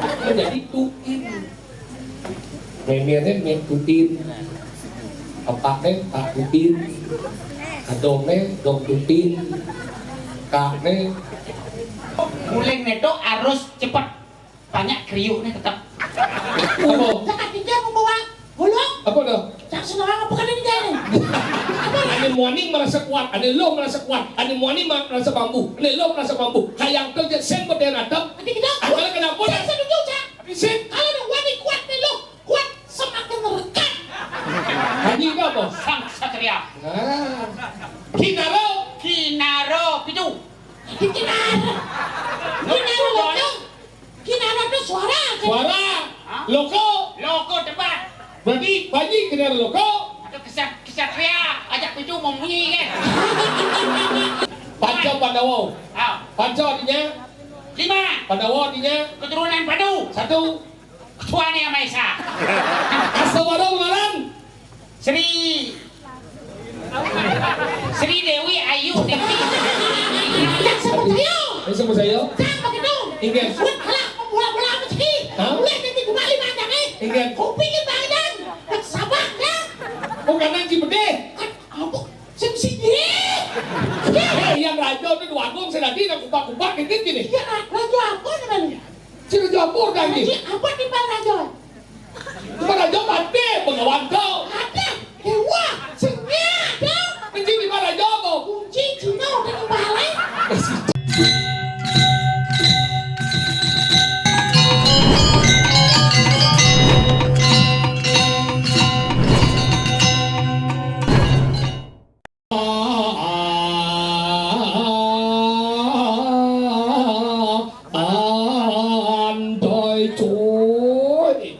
Menjadi tuin. Memiannya men tutin. Opaknya pak tutin. Adomnya dom tutin. Kaknya Guling itu harus cepat. Banyak kriuknya tetap. apa? Jangan dia membawa bolong. Apa dah? Jangan senang apa kan ini jadi. Ane muaning merasa kuat, ane lo merasa kuat, ane muaning merasa bambu, ane lo merasa bambu. Kayak kerja sen berdaya natap. Nanti kita. Kalau kenapa? Saya tunjuk cak. Sen. Kalau ada wani kuat nih lo, kuat semakin rekat. Haji apa? Sang satria. Ah. Kinaro. Kinaro pitu. Kinaro. Kinaro loko. Kinaro itu suara. Suara. Loko. Loko debat. Berarti baji kinaro loko. Atau kesatria. Ajak pitu mau bunyi kan. Panca Pandawa. Ah, Panca artinya 5. Pandawa artinya Keturunan Padu. 1. Ketuaan yang Maha Esa. Astagfirullah mengalan. Sri Dewi Ayu Dewi. Jak sebut saya. Ini semua saya. Jak begitu. Ingin. Sulit kalah bola-bola meski. Hah? Boleh nanti kembali macam ni. Ingin. Kopi ke badan. Sabar ya. Bukan nanti bede. Apa? Sini. Yang raja itu dua gong sedati nak kupak-kupak dikit gini. Ya, raja apa namanya? Sini jawab kan ni. Apa di raja? Cuma raja mati pengawan kau. Ada dewa sengaja. Nanti di mana raja kau? Kunci Cina udah kembali. Andoi cuy. Andoi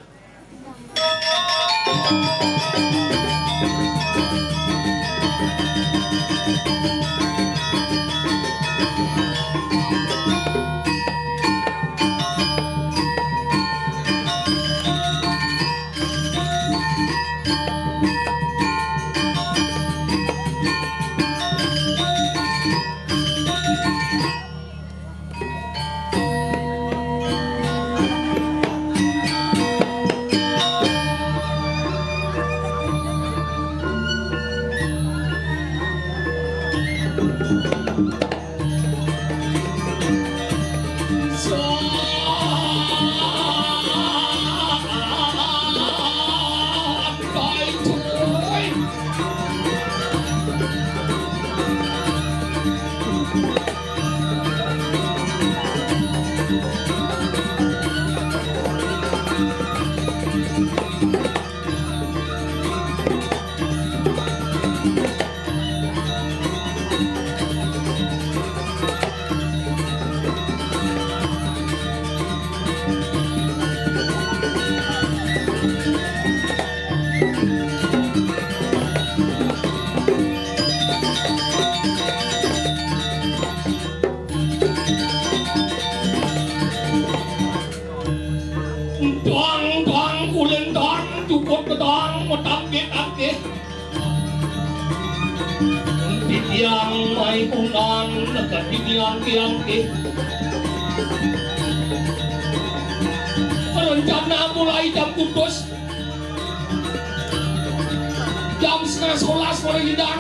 cuy. Doang kulen doang cukup ke doang mau tamke Titiang mai pungan dekat titiang tiang rencana mulai jam kudus jam setengah 11 mulai hidang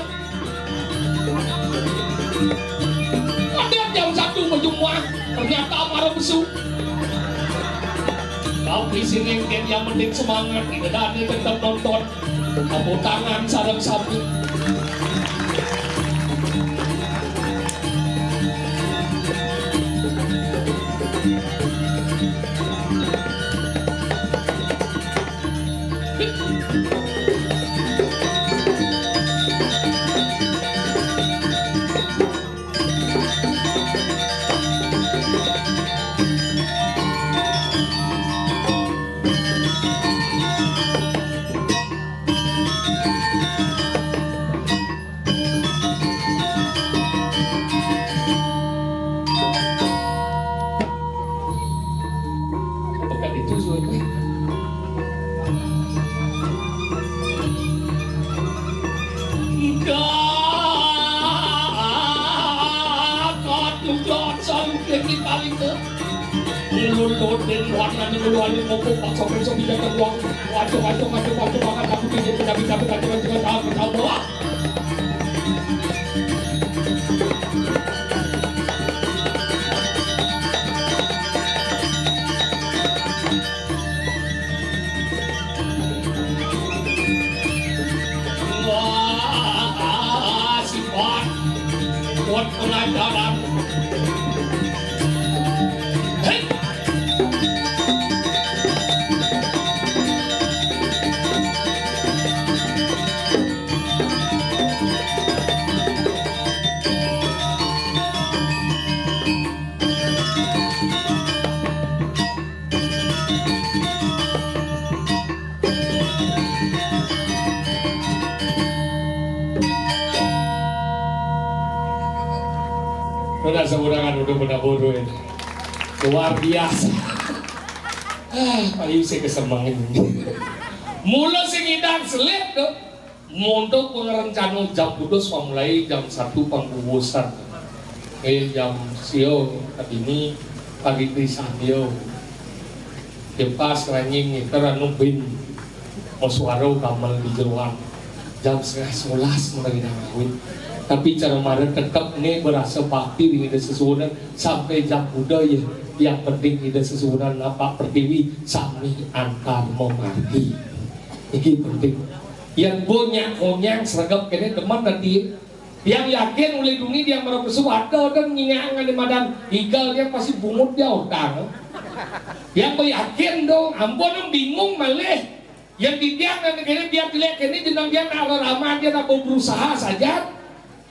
ada jam 1 berjumpa ternyata marah besuk. Tapi si Nengken yang penting semangat, tidak tetap nonton. Tepuk tangan sarang sapi. Lulod din buwan na niluluhan yung kupo pagsokong sa bilang ng buwan. Wajo makan aku pinjam penabi-nabi kacau-kacau tahun bawah. Wah, sifat buat pengajaran. Udah seburangan udah bodoh ini luar biasa. Paling saya kesemang ini mula singidang selip tuh montok pengerencana jam kudus mulai jam 1 pangkubusan jam sio tadi ini pagi krisan yo pas ranying itu ranu bin mosuaro kamal di jeruan jam 11:30 mulai ngawin. Tapi cara marah tetap nih berasa bakti di sesuatu sampai jam muda ya. Yang penting di sesuatu apa pertiwi sami antar memarti. Ini penting. Yang bonyak seragam kene teman nanti. Yang yakin oleh dunia dia merasa sesuatu dan nyingangan di madan igal dia pasti bungut dia utang. Yang yakin dong, ampun bingung malih. Yang didiang dan kene biar dilihat kene jenang dia ala ramah dia tak berusaha saja.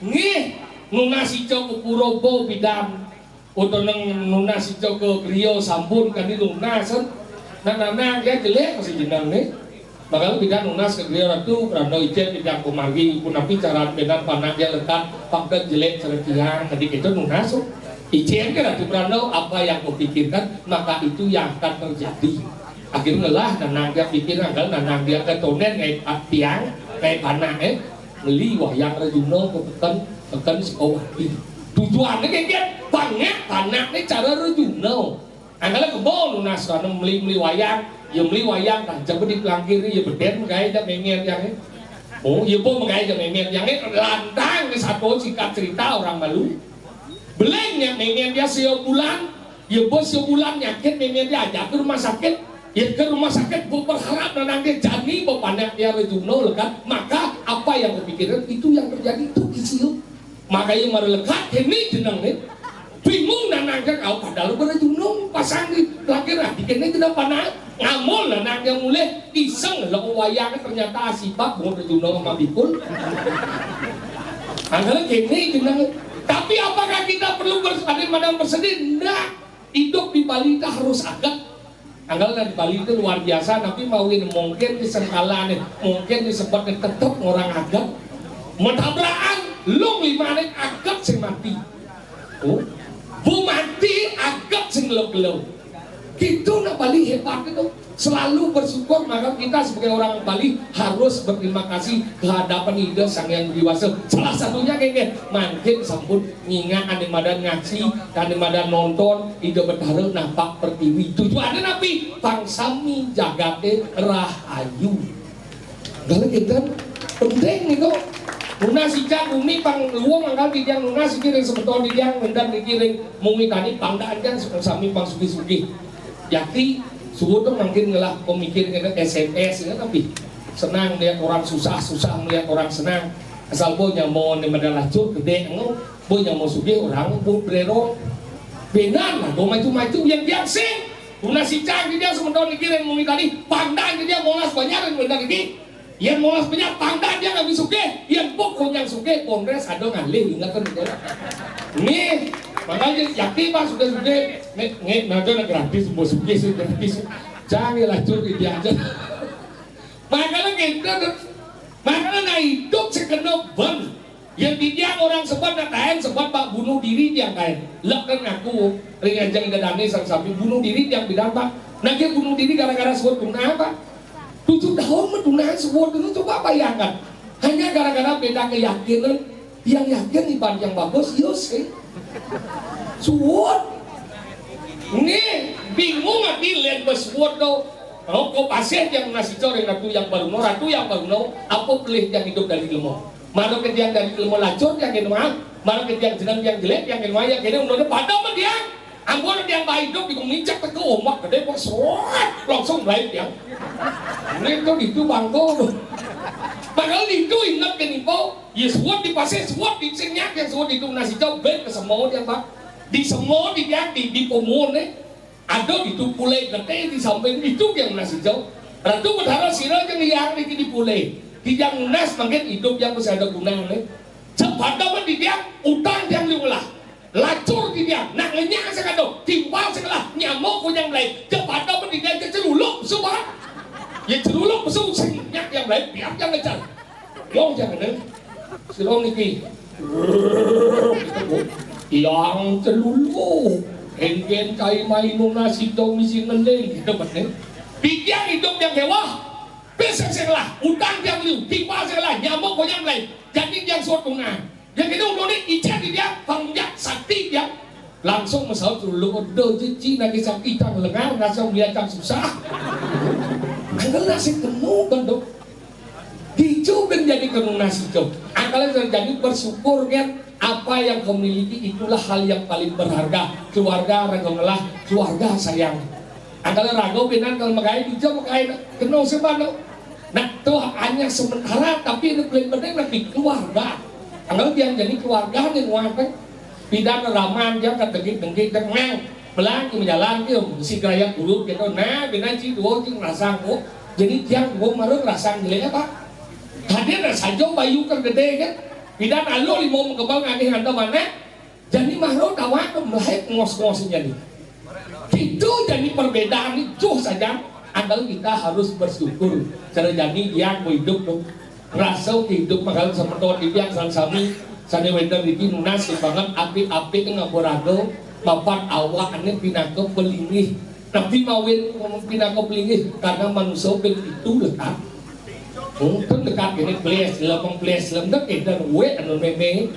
Nih, nuna sijo ke Purobo bidang, atau nuna sijo ke Rio Sambun kan di nuna sen, nana dia jelek masih jenang nih, bakal bidang nunas ke Rio Ratu, karena ijen bidang pemargi, pun tapi cara bidang panah dia lekat, fakta jelek seretiang, tadi kita nunas, ijen kan Ratu Prano apa yang kau pikirkan, maka itu yang akan terjadi. Akhirnya lah nana dia pikir agar nana dia ketonen kayak tiang, kayak panah beli wayang rejuno tekan sekolah ini tujuannya kayak banyak tanah ini cara rejuno angkala kebon lunas karena beli wayang ya beli wayang kan jangan di pelangkir ya beden kayak ada memen yang oh ya pun kayak ada memen yang lantang di satu singkat cerita orang malu belengnya memen dia sio bulan ya bos sio bulan nyakit memen dia ajak ke rumah sakit. Ya ke rumah sakit berharap dan nanti jani berpandang dia rejuno lekat maka apa yang berpikiran itu yang terjadi itu isil maka yang mari lekat ini jenang nih bingung dan nanti kau padahal berrejuno pasang di lagi rapi kene tidak panah ngamul dan nanti mulai iseng lo wayangnya ternyata asibak mau rejuno sama bikul anggaran kene jenang tapi apakah kita perlu bersedih? Enggak, hidup di Bali kita harus agak anggalan di Bali itu luar biasa, tapi mau ini mungkin di sengkalan mungkin disebutnya tetap orang agak mentabrakan lu 5 menit agak sing mati bu mati agak sing gelap-gelap gitu nah Bali hebat itu selalu bersyukur maka kita sebagai orang Bali harus berterima kasih kehadapan ide sang yang dewasa salah satunya kayak mungkin sambut ngingat ane madan ngaji ane madan nonton ide bertaruh nampak pertiwi tujuannya nabi pangsami jagate rahayu kalau kita penting itu Nuna sijak umi pang luang angkal dijang nuna sikiring sebetulnya dijang ngendang dikiring mumi tani pangdaan kan sami pang sugi-sugi yakti suhu tuh mungkin ngelah pemikir SMS ya, tapi senang lihat orang susah melihat orang senang asal bonya mau nemadalah cur gede engau bonya mau sugih orang bu brero benar lah do maju-maju yang biasa Nuna sijak dia sementara dikiring mumi tani pangdaan dia molas banyak yang ngendang ini yang molas banyak pangdaan dia nggak bisa suge yang pokok yang suge kongres ada ngalih ingat kan nih makanya yakti pak sudah nanti gratis bos suge sudah gratis jangan lacur dia aja makanya kita makanya hidup sekenop ban yang didiang orang sebab nak kain sebab pak bunuh diri dia kain lek kan aku ringan jangan dadane sang sapi bunuh diri yang bilang pak nanti bunuh diri gara-gara sebut guna apa 7 tahun mendunakan sebuah itu coba bayangkan hanya gara-gara beda keyakinan yang yakin ibadah yang bagus yos suwot ini bingung lagi lihat bersuat do. Oh, kau pasien yang nasi goreng ratu yang baru apa pilih yang hidup dari ilmu? Mana yang dari ilmu lacur yang ilmu mana yang jenang yang jelek yang ilmu yang kini udah pada mah dia. Ambon yang baik hidup di menginjak ke omak gede kok suat langsung baik ya. Ini tuh itu bangko. Padahal itu ingat kan ibu, ya suat di pasien suat di senyak yang suat itu nasi jauh ke semua dia pak. Di semua di pemun ada itu pulai gede di samping itu yang nasi jauh. Ratu berharap sirah yang di pulai. Di yang nas mungkin hidup yang masih ada gunanya. Cepat dapat di dia utang yang liulah. Lacur di dia, nak ngenyak sekado, timbal segala nyamuk yang lain. Cepat dapat di dia celuluk semua. Ya celuluk besar senyak yang lain biar jangan ngejar. Long jangan deh. Silong niki. Yang celuluk. Enggen kai mainung nasi dong misi ngendeng gitu bener. Bikin hidup yang mewah, besar segala, utang yang liu, timbal segala, nyamuk yang lain. Jadi yang suatu tunang, yang itu udah icat dia, pangjak sakti dia, langsung masuk dulu udah cici lagi sakit tang lengar, langsung dia tang susah. Anggal nasi temu bandok, dicoba jadi kenung nasi coba. Anggal terjadi bersyukur kan. Apa yang kau miliki itulah hal yang paling berharga. Keluarga ragolah, keluarga sayang. Angkala rago binan kalau makai dijauh makai kenal sebana. Nah tuh hanya sementara tapi itu paling penting nanti keluarga. Angkala yang jadi keluarga nih nuakan. Bidan raman dia kata dengki tenang. Belang menjalan dia si gaya buruk gitu. Nah binan si dua cing rasang kok. Jadi tiang gua marut rasang gilenya pak. Hadir saja bayu gede kan. Bidan alo limo mengembang angin anda mana? Jadi mahro tawak melahir ngos-ngosin jadi. Itu jadi perbedaan itu saja. Andal kita harus bersyukur. Cara jadi yang hidup dong. Rasa hidup makal sama tuan itu yang sami. Sana wender itu nunas banget api-api ngapurago. Bapak awak ane pinako pelingih. Tapi mawin pinako pelingih karena manusia itu lekat. Kan dekat ini place, lemong place, lemdek dan we anu meme.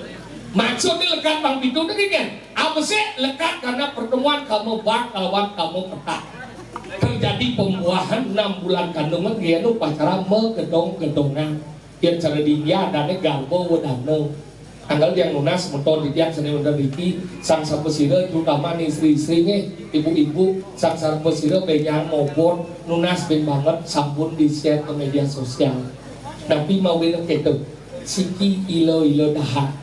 Maksudnya lekat bang itu tadi kan? Apa sih lekat karena pertemuan kamu bak lawan kamu ketak. Terjadi pembuahan 6 bulan kandungan dia nu pacara megedong-gedongan. Yang cara dia adanya galbo wadano. Anggal yang lunas motor di tiang seni udah diki sang sapesira terutama nih istri-istrinya ibu-ibu sang sapesira benyang maupun lunas ben banget sampun di share ke media sosial. Tapi mau bilang gitu siki ilo daha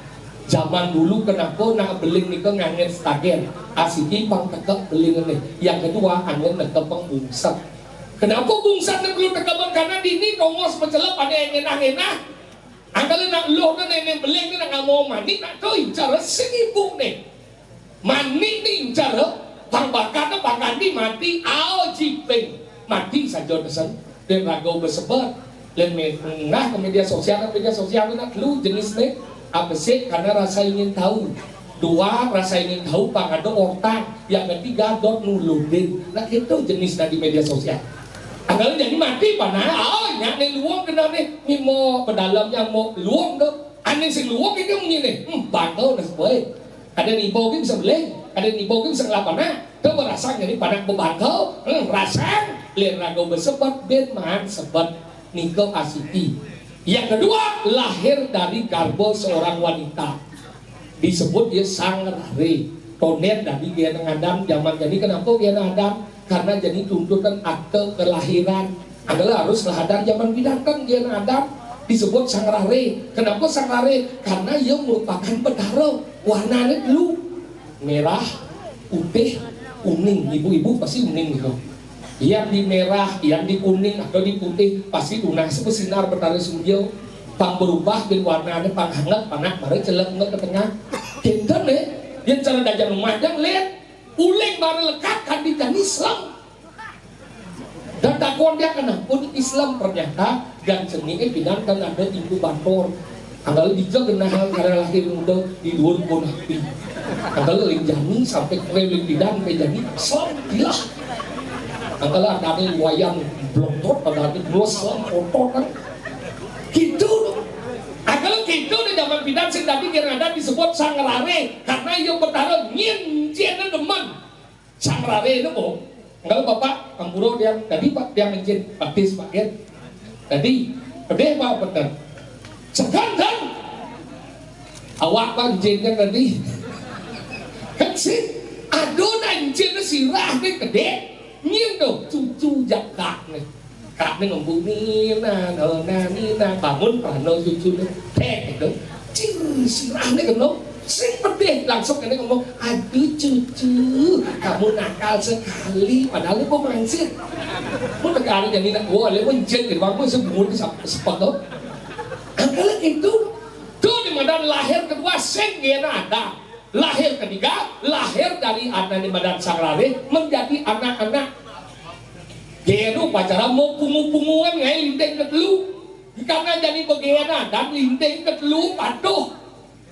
zaman dulu kenapa nak beling nih ngangen stagen asiki pang tekep beling nih. Yang kedua angen tekep pengbungsak. Kenapa bungsak perlu tekep karena dini tongos mencelap ada yang enak-enak. Angkala nak loh na nenek beleng na nga mau mani nak kau incara seribu nih mani nih incara pang bakat na pangganti mati jipeng mati saja desen dan rago bersebar dan menengah ke media sosial nak lu jenis nih apa sih karena rasa ingin tahu dua rasa ingin tahu pang ada ortak yang ketiga dot nuludin nah itu jenis di media sosial. Anggal jadi mati panah, nyak nih luang kena nih, ni mau pedalam yang mau luang dong, aneh sing luang itu begini, bangau dah sebaik, ada nih bogin bisa beli, ada nih bogin bisa ngelapana, tuh berasa jadi panah bangau, rasa lihat ragu bersebat ben man sebat niko asiti. Yang kedua lahir dari karbo seorang wanita, disebut dia sang rare, tonet dari dia ngadam zaman jadi kenapa dia ngadam? Karena jadi tuntutan akte kelahiran adalah harus lahir zaman bidankan dia Adam disebut sang rare. Kenapa sang rare? Karena ia merupakan bedara warnanya dulu merah, putih, kuning. Ibu-ibu pasti kuning gitu. Yang di merah, yang di kuning atau di putih pasti tunas bersinar bertarik sunjau. Pang berubah dan warnanya pang hangat panas baru celek ke tengah. Kita nih yang cara dajar memandang lihat. Uleng baru lekat kandidat Islam dan dakwaan dia kenapa Islam ternyata dan seni bilang kan ada inkubator anggal dijak kena hal karena lahir muda di luar bonakti anggal lenjani sampai keliling bidang jadi Islam gila anggal ada wayang blontot ada Islam foto kan gitu anggal gitu di zaman bidang sing tadi kira ada disebut sang rare karena yang bertaruh nyin cina demen sang rare itu kok Kalau bapak Kamburo dia tadi pak dia mencin baptis pak ya. Tadi pedih pak bener. Segan kan? Awak pak mencin kan tadi. Kan sih, aduh nancin sirah nih gede. Nhiên tuh cucu jakak nih. Kak nih ngomong nina bangun prano cucu nih teh gitu. Cing sirah nih kenapa? Sing pedih langsung kena ngomong, aduh cucu, kamu nakal sekali, padahal lu mangsit. Mau negara jadi nak gua, lu menjen gitu, aku sebut di sepot tuh. Angkala gitu, tuh di Medan lahir kedua sing ada, lahir ketiga lahir dari anak di Medan Sagrare menjadi anak-anak. Gero pacara mau pungu-punguan ngai linteng ketelu, karena jadi bagian dan linteng ketelu patuh.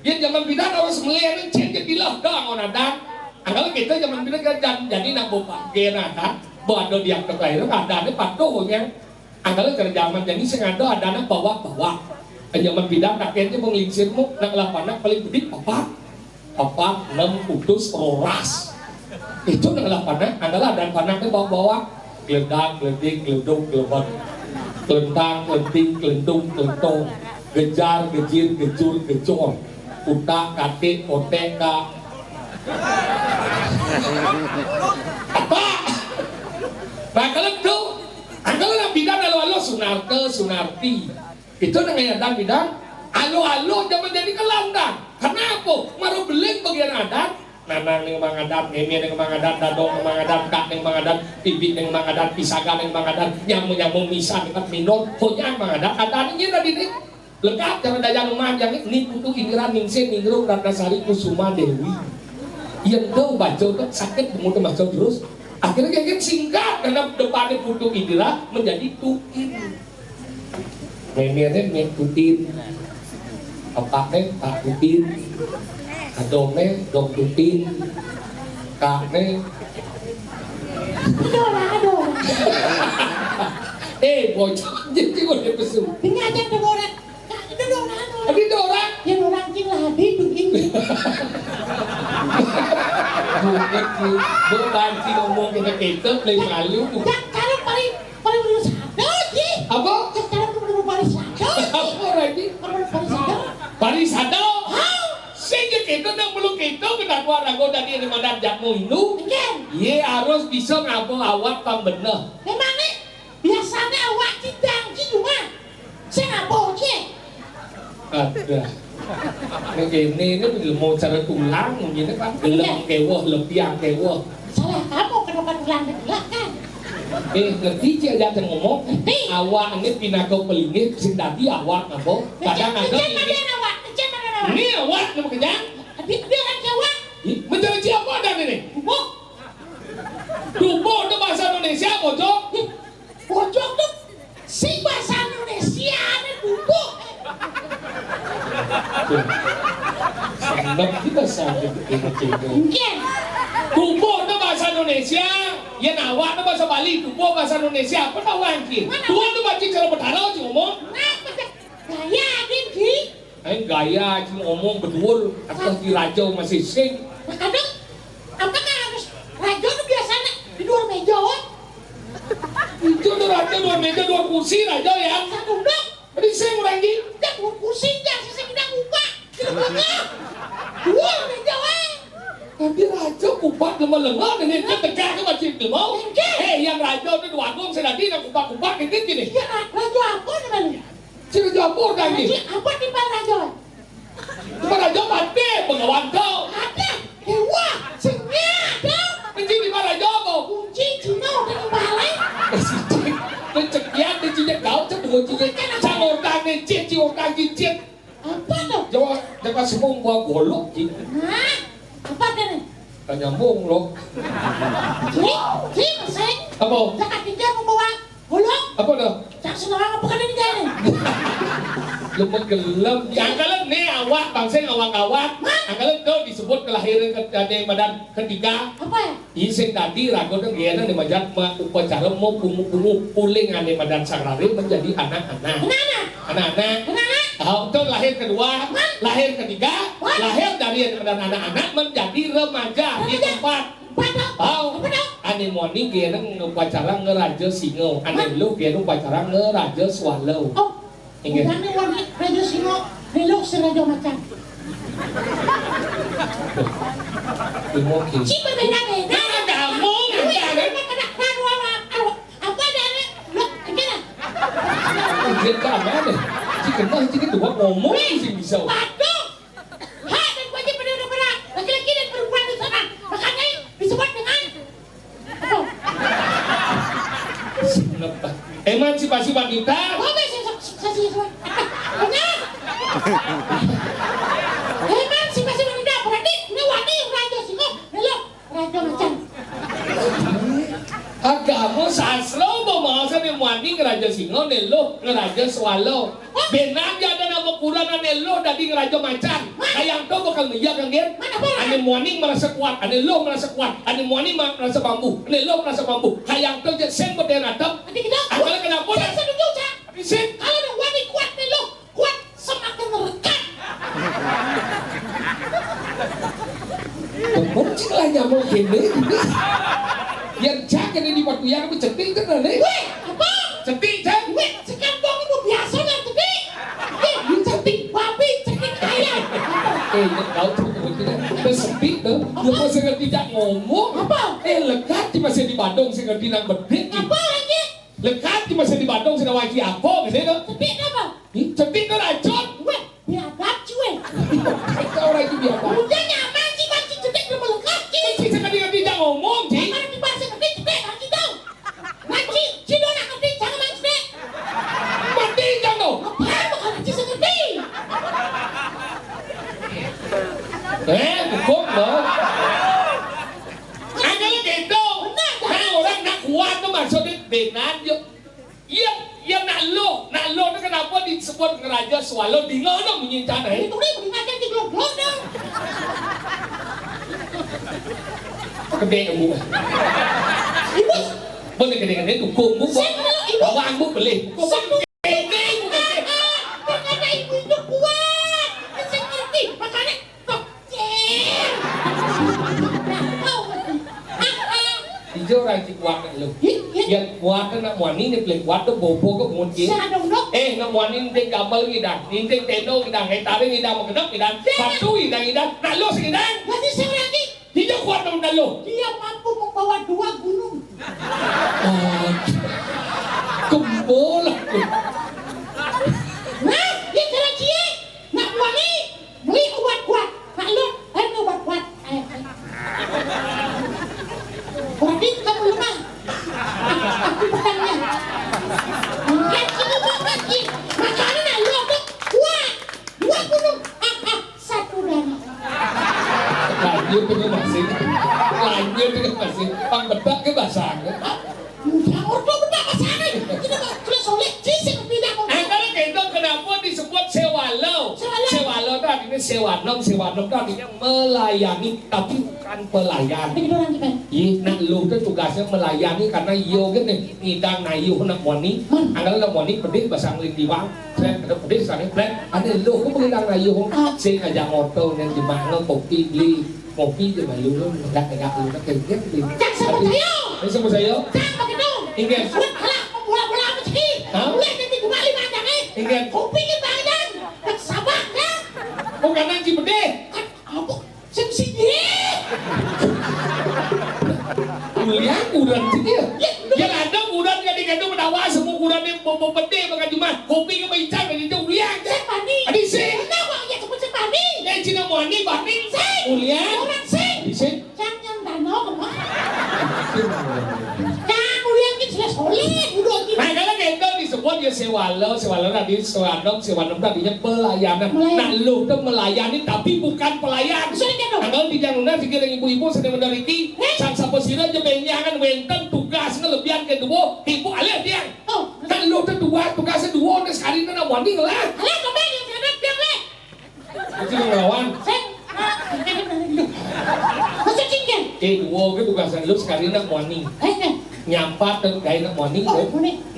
Dia zaman bidan orang semelian cek jadi lah dah orang dan anggal kita zaman bidan kan jadi nak bawa gena kan bawa do dia ke lain ada patuh yang anggal kerja zaman jadi sengado ada nak bawa zaman bidan kakeknya menglingsirmu nak lapanak paling gede papa 6 utus roras itu nak lapanak anggal ada panaknya bawa geledak geledik geleduk gelebot kelentang kelenting kelendung kelentong gejar gejir gejur gejor uta kate oteka apa nah kalau nak bidan alo sunarti itu dengan adat bidan alo jangan jadi kelandang kenapa maru beling bagian adat nanang yang mangadat nemi yang mangadat dadong yang mangadat kak yang mangadat bibit yang mangadat pisaga yang mangadat nyamuk misa dekat minum punya mangadat adatnya tadi nih lengkap jangan daya rumah yang ini putu Indra Ningsih Ningrum Ratnasari Kusuma Dewi yang tahu baca tuh sakit kemudian baca terus akhirnya kayak singkat karena depannya putu Indra menjadi tuin memangnya tutin apaknya pak tutin adongnya dong tutin kaknya bocah jadi gue dia pesu ini aja ada orang Abi orang yang orang cing lah habis begini bukan sih ngomong kita play malu sekarang paling berusaha sadar sih apa? sekarang paling sadar Apa lagi? paling sadar Sehingga kita nak belum kita kena keluar ragu dari mana jakmu itu kan ye harus bisa ngabung awak pang bener memang nih biasanya awak cidang cuma saya ngabok sih ada ini belum mau cara tulang mungkin kan gelem kewah lepiang kewah salah kamu kenapa tulang kan ngerti cik aja ngomong awak ini pinakau pelingit sing dadi awak ngabo kadang ada ini awak nama kejang dia kan awak mencari siapa ada ini dubo itu bahasa Indonesia bojok bojok tuh si bahasa Indonesia ini dubo sangat kita sangat mungkin dubo itu bahasa Indonesia ya awak itu bahasa Bali dubo bahasa Indonesia apa tahu angki dua itu baca cara berdarah sih ngomong gaya gini gaya cuma ngomong berdua atau di raja masih sing kadang apakah harus raja itu biasanya di luar meja itu tuh raja dua meja dua kursi raja ya satu duduk tadi saya mau lagi dan dua kursi dan sisi kita buka dua meja tapi raja kupat lemah-lemah dan dia tegak ke macam itu mau yang raja itu dua agung sedadi dan kupat ini gini ya raja apa namanya sini jawab kan raja gini apa di mana raja cuma raja mati pengawan kau ada dewa sengnya ada kunci di mana raja kau kunci Cina dan balai pencekian di cincin kau cedua cincin sang orang ni cincin orang cincin apa tuh jangan semua buah golok gitu hah apa tuh kan nyambung loh si masing apa jangan tinggal membawa golok apa dah jangan senang apa kan ini jadi lemah gelem yang kalian nih awak bangsa awak angkalan kau disebut kelahiran dari Medan ketiga apa ya iseng tadi ragu dan gena di Medan upacara mau pungu pulingan di Medan Sagrare menjadi anak-anak itu lahir kedua lahir ketiga lahir dari Medan anak-anak menjadi remaja di tempat tahu ane ane morning kia nang upacara ngeraja singo, ane lu kia upacara ngeraja swallow. Oh, Ingat. bukan nih warna raja singo, hello si raja macan. Mungkin. Si berbeda-beda. Kamu Apa ada nih? Lo, kira? Dia kamar deh. Si kenal si kedua ngomong sih bisa. Waduh, hak dan wajib pada laki-laki dan perempuan di sana. Makanya disebut dengan apa? Emansipasi wanita. Oh, saya benar. Emansipasi wanita berarti ini wani raja singo, hello raja macan. Agama saslo bahasa ni wani ngeraja singo nelo ngeraja swallow. Benar ada nama Quran nelo dari ngeraja macan. Ayam tu bakal menjadi kan dia. Ane wani merasa kuat, ane lo merasa kuat, ane wani merasa bambu, ane lo merasa bambu. Ayam tu jadi sen berdaya atap. Nanti kita. Agak kenapa? Saya setuju cak. Sen. Kalau ada wani kuat hello, kuat semakin rekat. Mungkin lah nyamuk gini. Yang cak ini di waktu yang cetik kan ane. Weh, apa? Cetik cak. Weh, sekandung itu biasa lah tadi. Cetik babi, cetik ayam. Kau tu bersepit tu, lepas saya tidak ngomong. Apa? Lekat di masih di Bandung saya ngerti nak berdek. Apa lagi? Lekat di masih di Bandung saya wajib apa gitu. Cetik apa? Cetik tu racun. Weh, biadab cuy. Kau orang itu biar. Udah nyaman sih masih cetik belum lengkap sih. Saya ngerti tidak ngomong sih. Kalau di bahasa ngerti cetik nanti tahu. Nanti Cino nak ngerti jangan main cetik. Mati jangan. Apa bukan nanti saya ngerti? Bukan loh. Ada gitu. Kalau orang nak kuat tu maksudnya benar je. Ia nak lo tu kenapa disebut ngeraja swallow di mana bunyi cara Itu ni beringatkan di glok-glok dah. Gede kamu. Ibu, Boleh gede-gede tu kumu. Bawa ambu beli. satu. Ternyata ibu itu kuat. Saya ngerti. Makanya kecil. Hijau orang si kuat lu. Yang kuat nak wani ni pelak kuat tu bobo ke mungkin. Saya dong. Nak wani ni gambar ni dah, ni teno ni dah, tarik ni dah, mengenap ni dah, patu ni dah, nak lo sini dah. Nanti saya lagi. Hijau kuat tu nak lo. Dia mampu membawa 2 gunung. Kumpul lah. Nah, dia cara cie. Nak wani, beli obat kuat. Nak lu, obat kuat. Berarti kamu lemah. Aku bertanya. Mungkin sini lagi. Makanya nak lu tu kuat. 2 gunung. 1 darah. Lanjut tu masih. Lanjut tu masih. Pang betak ke basah ke? Mudah ordo bedak pasane. Kita soleh sih pindah kau. Kalau gitu kenapa disebut sewalo? Sewalo tu artinya sewanom tu artinya melayani, tapi bukan pelayan. Begitu orang kita. Nak lu tu tugasnya melayani karena yo kan ni ngidang nayu nak wani. Anggal nak wani pedih bahasa Angling diwang. Saya ada pedih sana plan. Ada lu ko ngidang nayu. Saya ngajak motor yang di mana kopi beli kopi je malu lu dak lu nak kerja beli. Cak sama saya. Ini sama saya. Cak begitu. Ingat. Alah, bola-bola apa sih? Boleh nanti cuma 5 jam Ingat. Kopi ke badan. Tak sabar kan? Bukan nanti pedih. Apa? Sini. Kuliah kuran sini. Yang ada kuran yang dikandung berdawa semua kuran yang pedih makan cuma kopi ke bincang dari itu kuliah. Sepani. Adi sih. Kenapa ya sebut sepani? Yang Cina wani bani. Kuliah. Orang sih. Di sini. Jangan danau kemana? Jangan kuliah kita sudah soleh. Udah kita. Nah kalau gitu disebut ya sewalo tadi sewanom tadinya pelayanan. Nah lu tuh melayani tapi bukan pelayan. Kalau di jangan sikit ibu-ibu sedang menderiti, sang sapa sira je benyangan wenten tugas ngelebihan kedua, ibu alih dia. Kan lu tuh tugasnya dua, dan sekali nak wani lah. Alah kembali yang ada biar leh. Itu ngelawan. Masuk cinggan. Dua ke tugasnya lu sekali nak wani. nyampat dan gaya nak wani,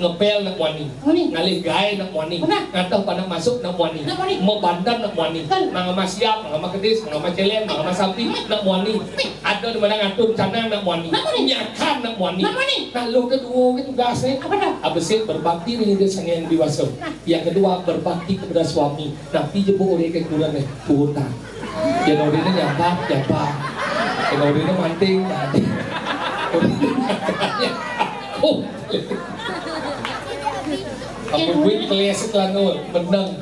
ngepel nak wani, ngalih gaya nak wani, ngatah pada masuk nak wani, membandan nak wani, mangama siap, mangama kedis, mangama celeng, mangama sapi nak wani, ada di mana ngatur canang nak wani, nyakan nak wani, nah lo kedua itu tugasnya, abis berbakti dengan dia sang yang dewasa, yang kedua berbakti kepada suami, tapi jebuk oleh kekurangan tuhan, yang orangnya nyampat, yang orangnya manting, Aku buat kelas iklan nol, menang.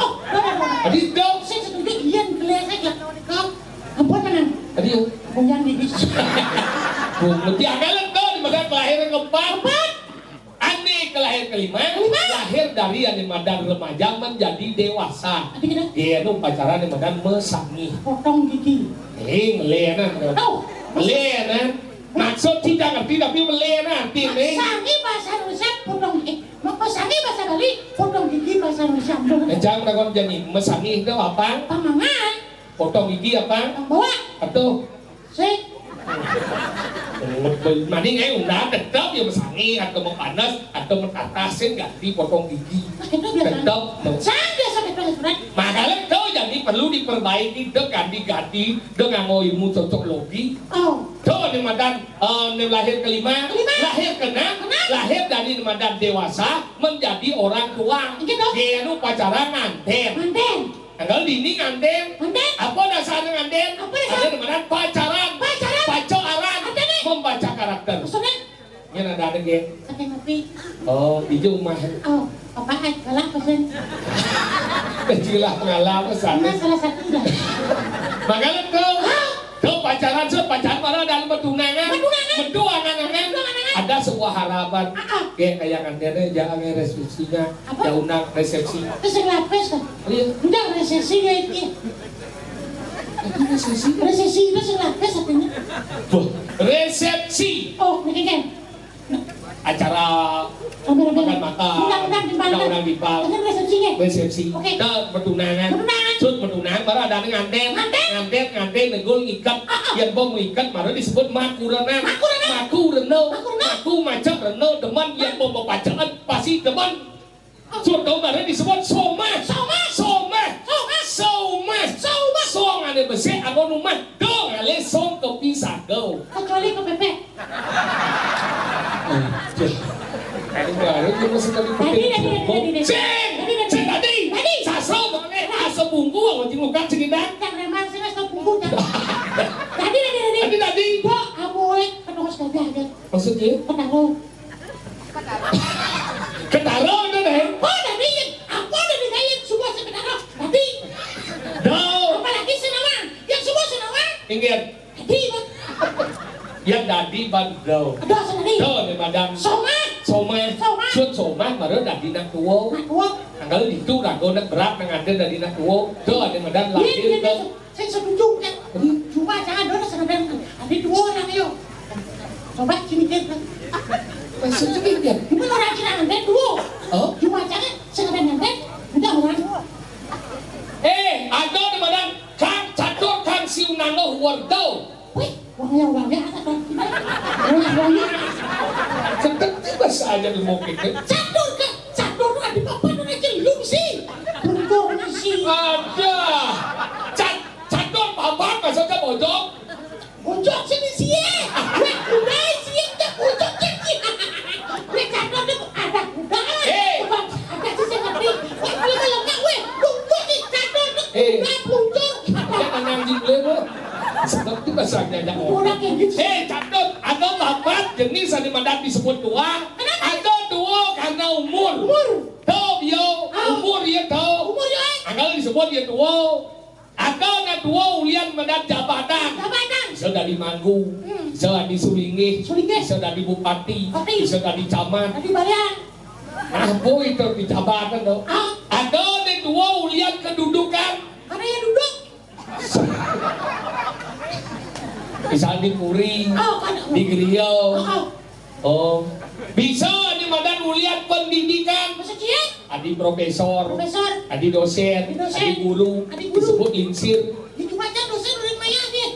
Adi dong, Saya setuju Ian kelihatan lah kau. Ampun menang. adi yo. Bukan di Mesti akalan tuh di mana kelahiran keempat. Ane kelahiran kelima, lahir dari ane madan remaja menjadi dewasa. Dia nu pacaran ane madan mesangi. Potong gigi. Ngelenan. Ngelenan. Maksud tidak ngerti tapi melenan ini. Sangi bahasa Indonesia potong maka sangi bahasa Bali potong gigi bahasa Indonesia. Jangan takon jadi mesangi itu apa? Pamangan. Potong gigi apa? Bawa. Atau Saya. Mending udah tetap ya mesangi atau mempanas atau mentatasin ganti potong gigi. Tetap. Saya biasa betul surat. Makanya kau jadi perlu diperbaiki dengan diganti dengan ilmu cocok logi. Oh. Kau di madan lahir kelima, lahir keenam, lahir dari madan dewasa menjadi orang tua. Dia nu pacaran nganten. Manten. Anggal dini nganten. Apa dasarnya nganten? Ada di madan pacaran. Pacaran. Membaca karakter. Maksudnya? Yang ada gen. Sampai ngopi. Oh, hijau mah. Oh, apaan? Galak pesen. Kecilah pengalaman sana. Nah, salah satu dah. Makanya kau pacaran mana dalam pertunangan. Ada sebuah harapan. Kayak ngantennya jangan resepsinya, ya undang resepsi. Terus yang lapis kan? Udah resesi kayak ini. Resesi itu yang lapis artinya. Resepsi. Oh, ini kan? Acara makan-makan, undang-undang dipal. Ini resepsinya. Resepsi. Ke pertunangan. Sud pertunangan baru ada nganten, negul ngikat, yang bom ngikat, baru disebut makurenan. Maku macam renau teman yang bom bacaan pasti teman. Sud kau baru disebut soma. Song ada besar, aku rumah dong, ale song kepisah kau. Kecuali ke bebek. Baru cuma sekali tadi. Sasro banget, asa bungku aku jengukkan sekitar. Yang memang sih nggak tahu Tadi. Kok amoy penuh sekali aja. Maksudnya? Ketaro itu deh. Oh, tadi aku udah ditanya semua sebenarnya. Tadi. Apalagi senama. Yang semua senama. Ingat. Tadi. Yang tadi bandau. Ada senadi. Di madang. Soma. Suốt soma baru dari nak tua. Anggal itu rago nak berat mengajar dari nak tua. Di madang lahir ke. Saya setuju kan. Cuma jangan dona senadang. Ada dua orang ayo. Coba sini kita. Maksudnya kan? Cuma orang Cina nganten dua. Cuma jangan senadang nganten. Udah orang. Ada di madang kang catur kang siunano wardau. Wih, wangnya ada kan? Wangnya. Seperti bahasa aja di mungkin. Catur ada apa namanya celung sih? Bungkungnya sih. Ada. Catur babak maksudnya bojok. Bojok sini sih. Weh, udah sih yang bojok sih. Weh, catur itu ada udah. Ada sih saya ngerti. Weh, kalau nggak weh, bungkuk sih catur itu. Udah bungkuk. Jangan anjing lewat. Seperti bahasanya aja orang kayak gitu. Catur, ada babat jenis yang dimana disebut tua. Ada tua karena umur. Tahu yo, umur ya tahu. Anggal disebut ya tua. Ada na tua ulian mendat jabatan. Bisa dari Manggu, bisa dari Sulingi, bisa dari Bupati, bisa dari Camat. Apa itu di jabatan tuh? Ada na tua ulian kedudukan. Karena ya duduk. Bisa di Puri, di Griau. Bisa di Madan ulian pendidikan. Adi profesor, adi dosen, adi guru, disebut linsir. Itu macam dosen udah maya dia.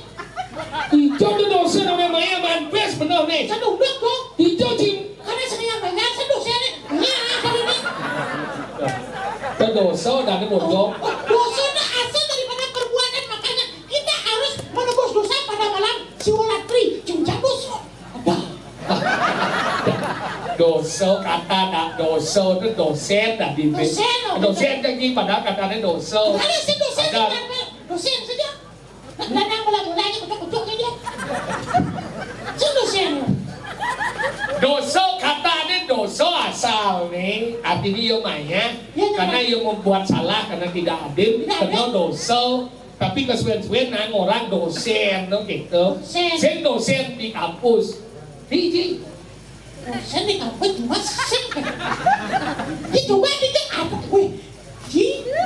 Hijau tuh dosen udah maya manpes bener nih. Saya duduk kok. Hijau bojong. Dosa itu asal daripada perbuatan, makanya kita harus menebus dosa pada malam Siwalatri. Jujur dosa. Dosa kata tak dosa itu dosen dah di dosen jadi padahal katanya dosa. Ada si dosen dosen saja. Dadang mula-mulanya kucuk-kucuknya dia. Si dosen. Dosa katanya dosa asal nih artinya ia mainnya karena ia membuat salah karena tidak adil karena dosa tapi kesuwen-suwen nang orang dosen no gitu dosen di kampus di dosen di kampus cuma sen itu gua pikir apa gue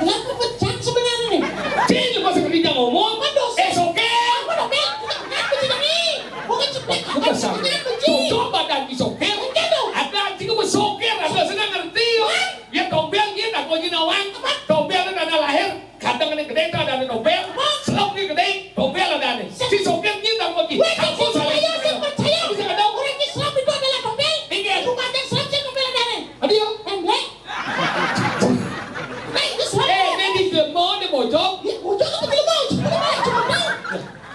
kenapa pecah sebenarnya nih lepas kerja ngomong soker apa dong kenapa sih nih bukan cepat bukan sama coba dan disoker ada anjing mau soker ada senang ngerti ya tombel dia tak kau jinawang tombel ada lahir kadang ada gede ada tombel selok dia gede tombel ada nih si soker dia tak mau gitu aku salah percaya bisa ada orang Islam itu adalah tombel bukan ada Islam sih tombel ada nih adio temblek nah itu Islam ini di lemon di bojong bojong apa di lemon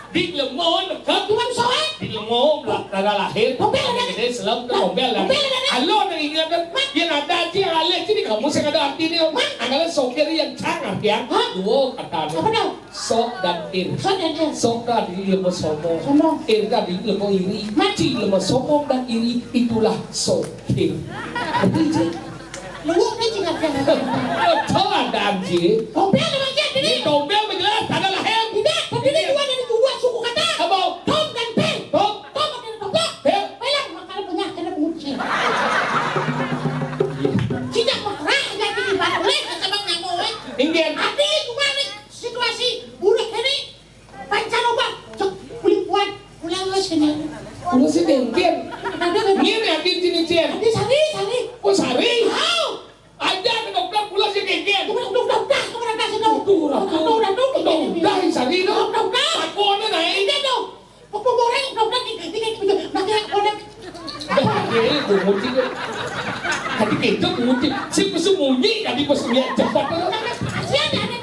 di lemon dekat tuan soal di lemon ada lahir tombel ada gede selok tombel ada halo dari ingatan yang ada aja alih sini kamu saya ada artinya adalah soker yang sangat ya dua kata sok dan ir sok tadi lemah sombong ir tadi lemah iri mati lemah sombong dan iri itulah soker betul lu ni jangan tahu ada anjing tombel memang jadi tombel menjelas ada lahir tidak tapi ini dua dari dua suku kata apa tom dan pe tom dan tombel pelang makanan banyak kena bunyi tidak merah jadi di mana boleh sama ngamu ingin hati gimana situasi budak ini pancaroba cok kulipuan ulang sini udah sih ingin ada ini hati sini cien ada sari oh sari how ada ke dokter pulang sih ingin dokter kemana kasih dong dokter sari dong dokter aku ada naik ini dong pemboreng dokter ini makin orang ini bunyi kan tadi kita bunyi si pesemunyi tadi pesemunyi cepat kasihan ada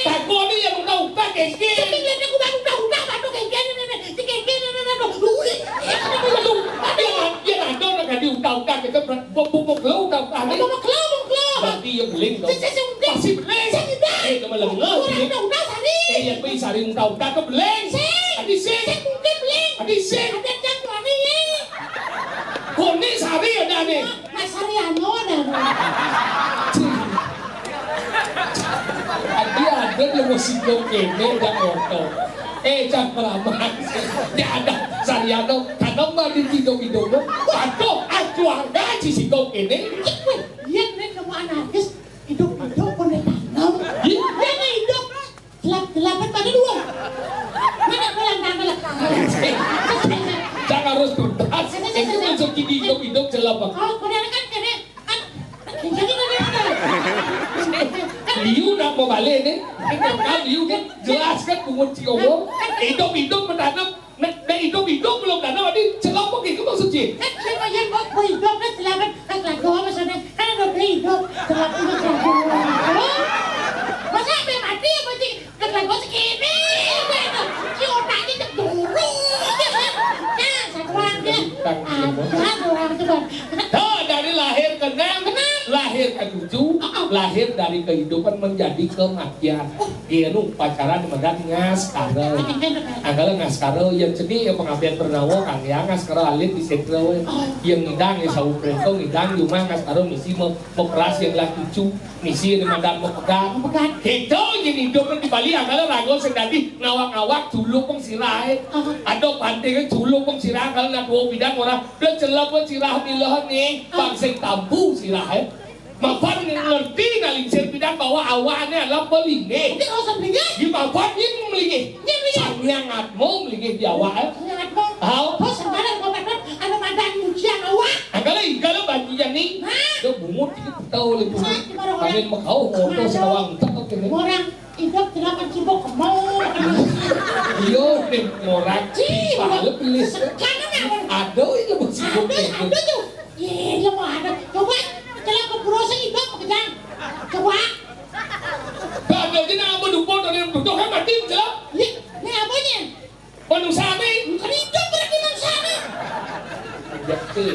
takut ni yang tahu tak kengkeng dia ada nak kadi utang-utang kita bubuk lau utang kali berarti yang beling dong pasti beling nama lengah yang pergi sari utang-utang ke beling adi sen koni sari ada ni adi ada yang masih kene dan otot jangan meramak dia ada sariano karena mari hidup-hidup atau keluarga si kau ini Yan rin ng mga anarkis, hidup-hidup ko na tanong. Yan na hidup. Lapat pa rin uwan. Mana ko lang nakalak. jangan harus tuntas itu masuk hidup-hidup selama Kung kan kaya, jadi na rin liu nak mau balik ni kan liu kan jelaskan bungut si ngomong hidup-hidup menanam na hidup-hidup belum tanam tadi selama gitu maksud sih Kan siya pa yan mo, kung hidup na silaban, kaglagawa mo sana, ano na hidup, silaban mo sa buwan. Masabi, mati, mati, kaglagawa sa kini. Si otak niya nagduro. Yan, sa tuwang niya. Orang itu bang. dari lahir ke enam lahir ke tujuh lahir dari kehidupan menjadi kematian dia nu pacaran dengan ngaskara agak ngaskara yang sedih yang pengabdian bernawa kan ya ngaskara alit di sentra yang ngidang ya sawu preko ngidang cuma ngaskara misi memperas yang lah tujuh misi yang mandang mepegang itu yang hidup di Bali agak rago sedati ngawak-ngawak dulu peng sirah ada pantai kan dulu peng sirah kalau nak bawa bidang orang dia celap pun sirah milah nih bangsa tampu sirah Mafan ngerti ngalingsir bidang bahwa awalnya adalah pelinge. Hindi ko sa bigay. Di mafan yun melinge. Sanyangat mo melinge di awal. Sanyangat mo. How? Po, sanggalan ko bakit ano madang yung siya awa. Agala igala banji yan ni. Do bungot kita tahu le bungot. Kami makau moto sa kawang takot kini. Orang idok tilapan sibok mau. Iyo din morak. Pahala pilih. Sekarang Ado itu sibuk. Ada tuh. Iya, dia mau ada. Coba. Kailangan ko puro sa iba, magandang. ya ke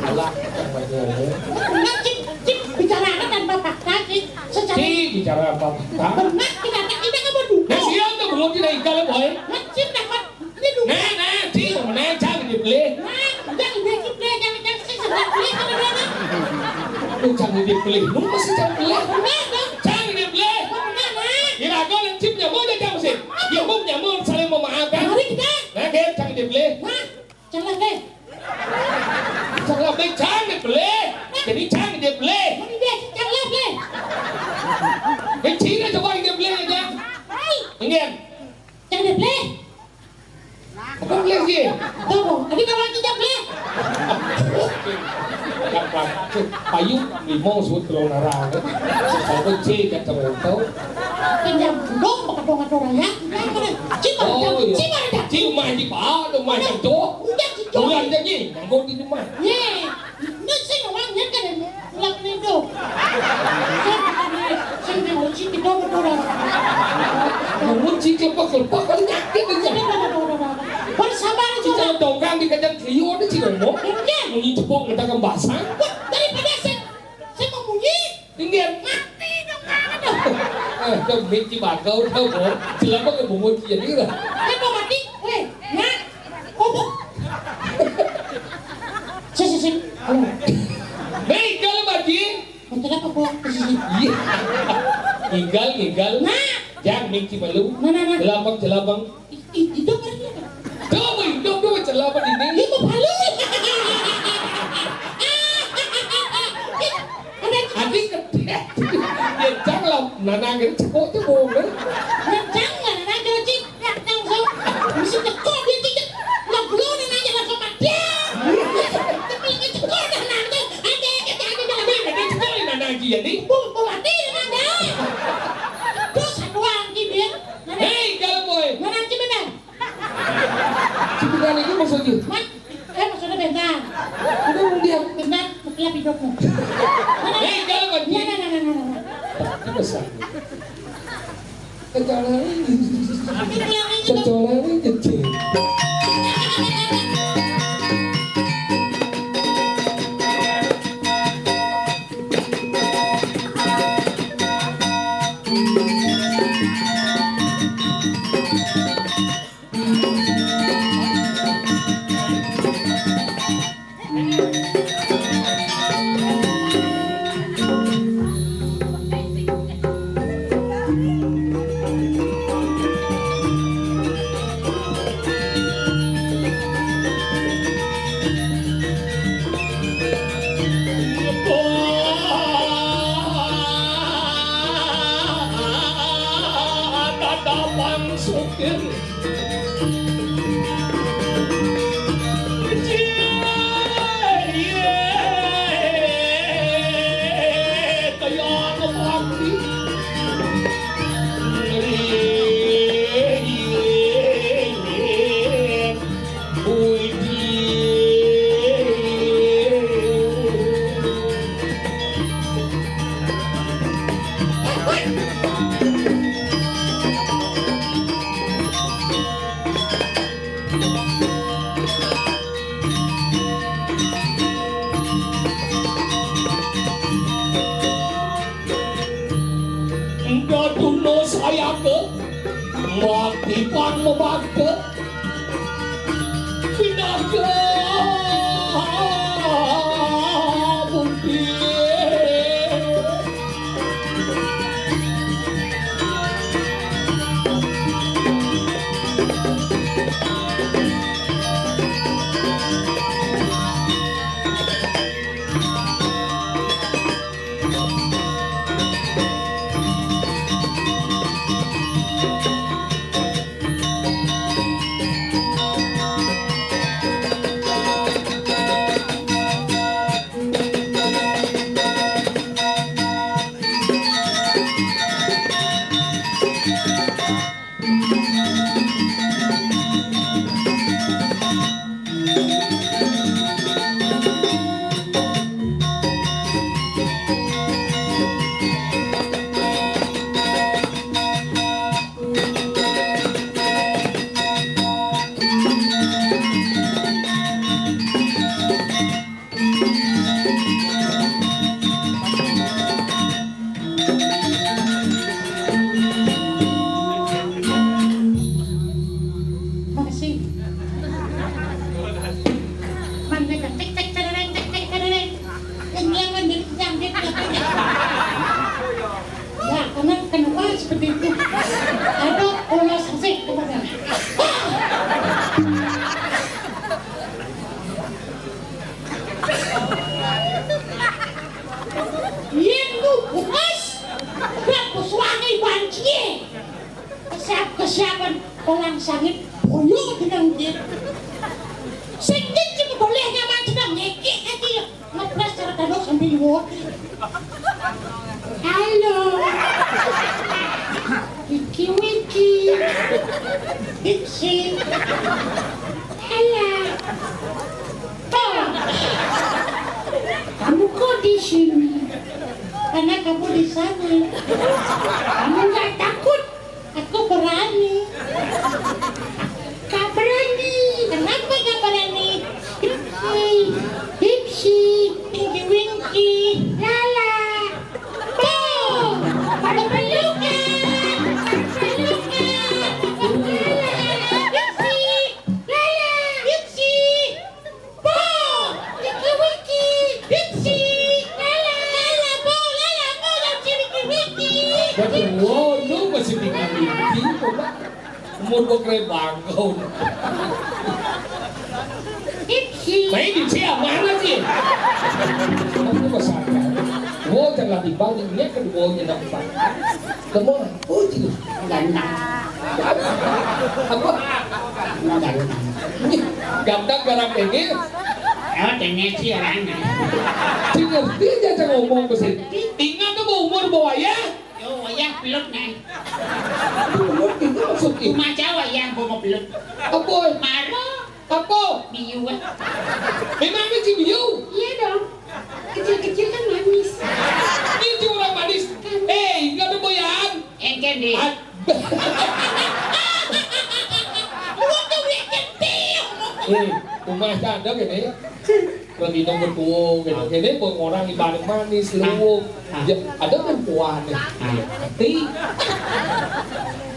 alah banyak Benar cip bicara dan bapak tadi secara bicara apa benar kita tak kita kan berdua. nah siapa tuh mau tidak ikan boy Cip dapat ini dulu. nah cik mana jangan dibeli Jangan saya sedang beli kadang-kadang. lu jangan dibeli lu masih jangan beli Benar dong. jangan dibeli Benar nah. kira kau yang chip nhà mới jangan sih dia mau nhà mới saling memaafkan Mari kita. nah dia jangan dibeli Nah, jangan deh. jangan beli jangan dibeli jadi jangan dibeli Mari deh, jangan deh. cái chí nó cho bao nhiêu dibeli aja Hai, ingin jangan deh beli. apa beli gì Tuh, tadi kalau kita beli. Gampang, payung limau suốt kilo nara đấy, kalau kau cek kan sama kau, Pinjam dong, pakai dongan orang ya. Nah, mana? Cip ada, cip ada. cik rumah di bawah, rumah yang cowok, Udah gitu. bulan jadi, yang kau di rumah, Ye, ini sih orangnya kan lak itu. Saya mau cip itu orang. kamu cik cepat keluar, kau nyakit aja, Bersabar cik juga. jangan dongkang di kajang krio deh cik ngomong, mau cepok minta kan basah, Wah, daripada saya mau bunyi. ingin, Mati dong, mana? kau minci bakau, kau mau, selama kau mau cik ni lah, Saya mau mati. Weh, nah, oh, sih. baik kalau bagi, Untuk apa pulang ke sini? iya, tinggal, Nah, jangan minci malu, nah. celabang, Itu berarti apa? kau hidup dua celabang ini. Itu palu. Adik kedek, dia jangan nanang itu cepok tu bohong kan? Jangan ada cip, langsung mesti tekor dia tidak. Nak belum nanya langsung mati. Tapi ini tekor dah nanti. Ada kita ada dalam Tapi dia cepok nanang dia ni. bu mati nanda. Terus satu orang dia. Hei kalau boy, Mana cip benar? cipukan itu maksudnya. Mat, maksudnya benar. Udah dia. Benar, mukanya hidupmu. Hei kalau boy, Nah. ini besar. Kecolongan ini, Tapi yang ini kecolongan ini kecil. saya ke mati pang memake pindah ke bukti sangit boyo dinang dia. Singit cuma boleh nyaman dinang ngekek aja. Ngepres cara tadok sambil luar. Halo. Wiki. Dipsi. Halo. Kamu kok di sini? Karena kamu di sana. Kamu nggak takut? Aku berani. Gak berani. Kenapa gak berani? Dipsi, Winky, Lala. Boom! Pada pelukan. Dipsi, Lala, Dipsi. Boom! Winky, Dipsi, Lala, Boom, Winky. Wow, lu masih tinggal di sini, Pak. Umur gua keren bangkau. Dipsi. Main di siapa mana sih? Aku masakan. Gua jangan dibandingnya keduanya dapat. Semua, oh itu. Gantang. Apa? Gantang. Ganteng garang ini. Tanya sih orangnya. Tinggal dia aja ngomong ke sini. Tinggal tuh umur bawaya. Yo, wayang peluk nih. Umur itu maksudnya. Kumaca wayang gua mau peluk. Apa? Maro, Apa? biu. Memang ini cibiu. Iya dong. Kecil-kecil kan manis. Ini orang manis. Nggak ada boyan. Engken deh. Rumah ada gini ya. Lagi nomor tua gitu. Ini buat orang ibadah manis, lu. Ada perempuan nih. Tapi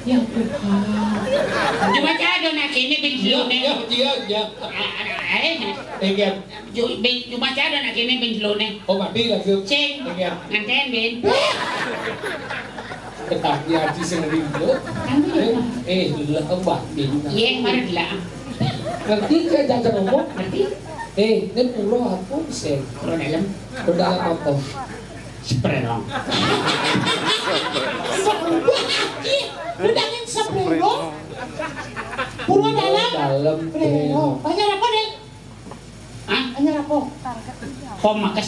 Ya Tuhan. Cuma ada nak ini binglo nih. iya. Ingin. Cuma ada nak ini binglo nih. Oh mati lah sih. Ceng. Ingin. Nganten bin. Tetapi haji sendiri itu. Lah mati. Iya, marah lah. Nanti saya jangan ngomong. Nanti Ini pulau aku sih. kalau dalam Berdalam apa? sprelong. Udangin sprelong. Pulau dalam. Dalam. Banyak apa deh? Hah? Banyak apa? Pemakas.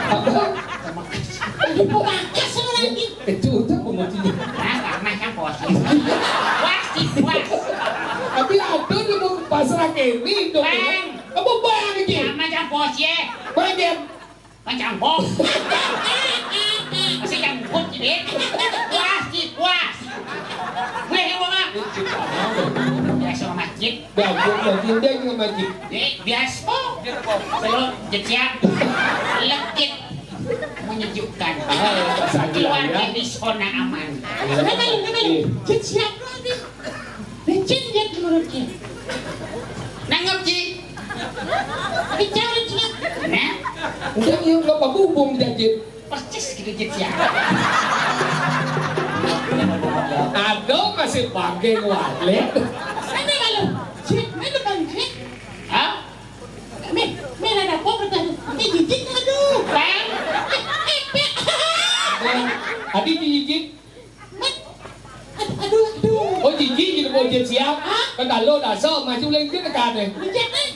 Apa? Pemakas lagi. Itu udah pemutinya. Nah, macam pos. Was. Tapi ada di pasar ini dong. Bang. Apa bang ini? Macam pos ya. Bang Macam pos. Masih yang put ini. Was. Boleh yang mana? Biasa masjid. Bagus dia dengan majid. Biasa. Selalu jejak. Lekit. Menyejukkan. Keluar dari zona aman. Kenapa? Jejak lagi. Licin dia menurutnya. Nanggap Ji. Bicara Ji. Nah. Udah yang nggak pabubung jajit. Percis gitu jejak. Ada masih pakai walet. Mana kalau? Cik, mana kalau cik? Hah? Mana ada apa bertanya? Jijik aduh. Bang. Adi jijik. Aduh. Oh jijik gitu mau jet siap. Kan kalau dah so maju lên cái kan này. Jijik nih.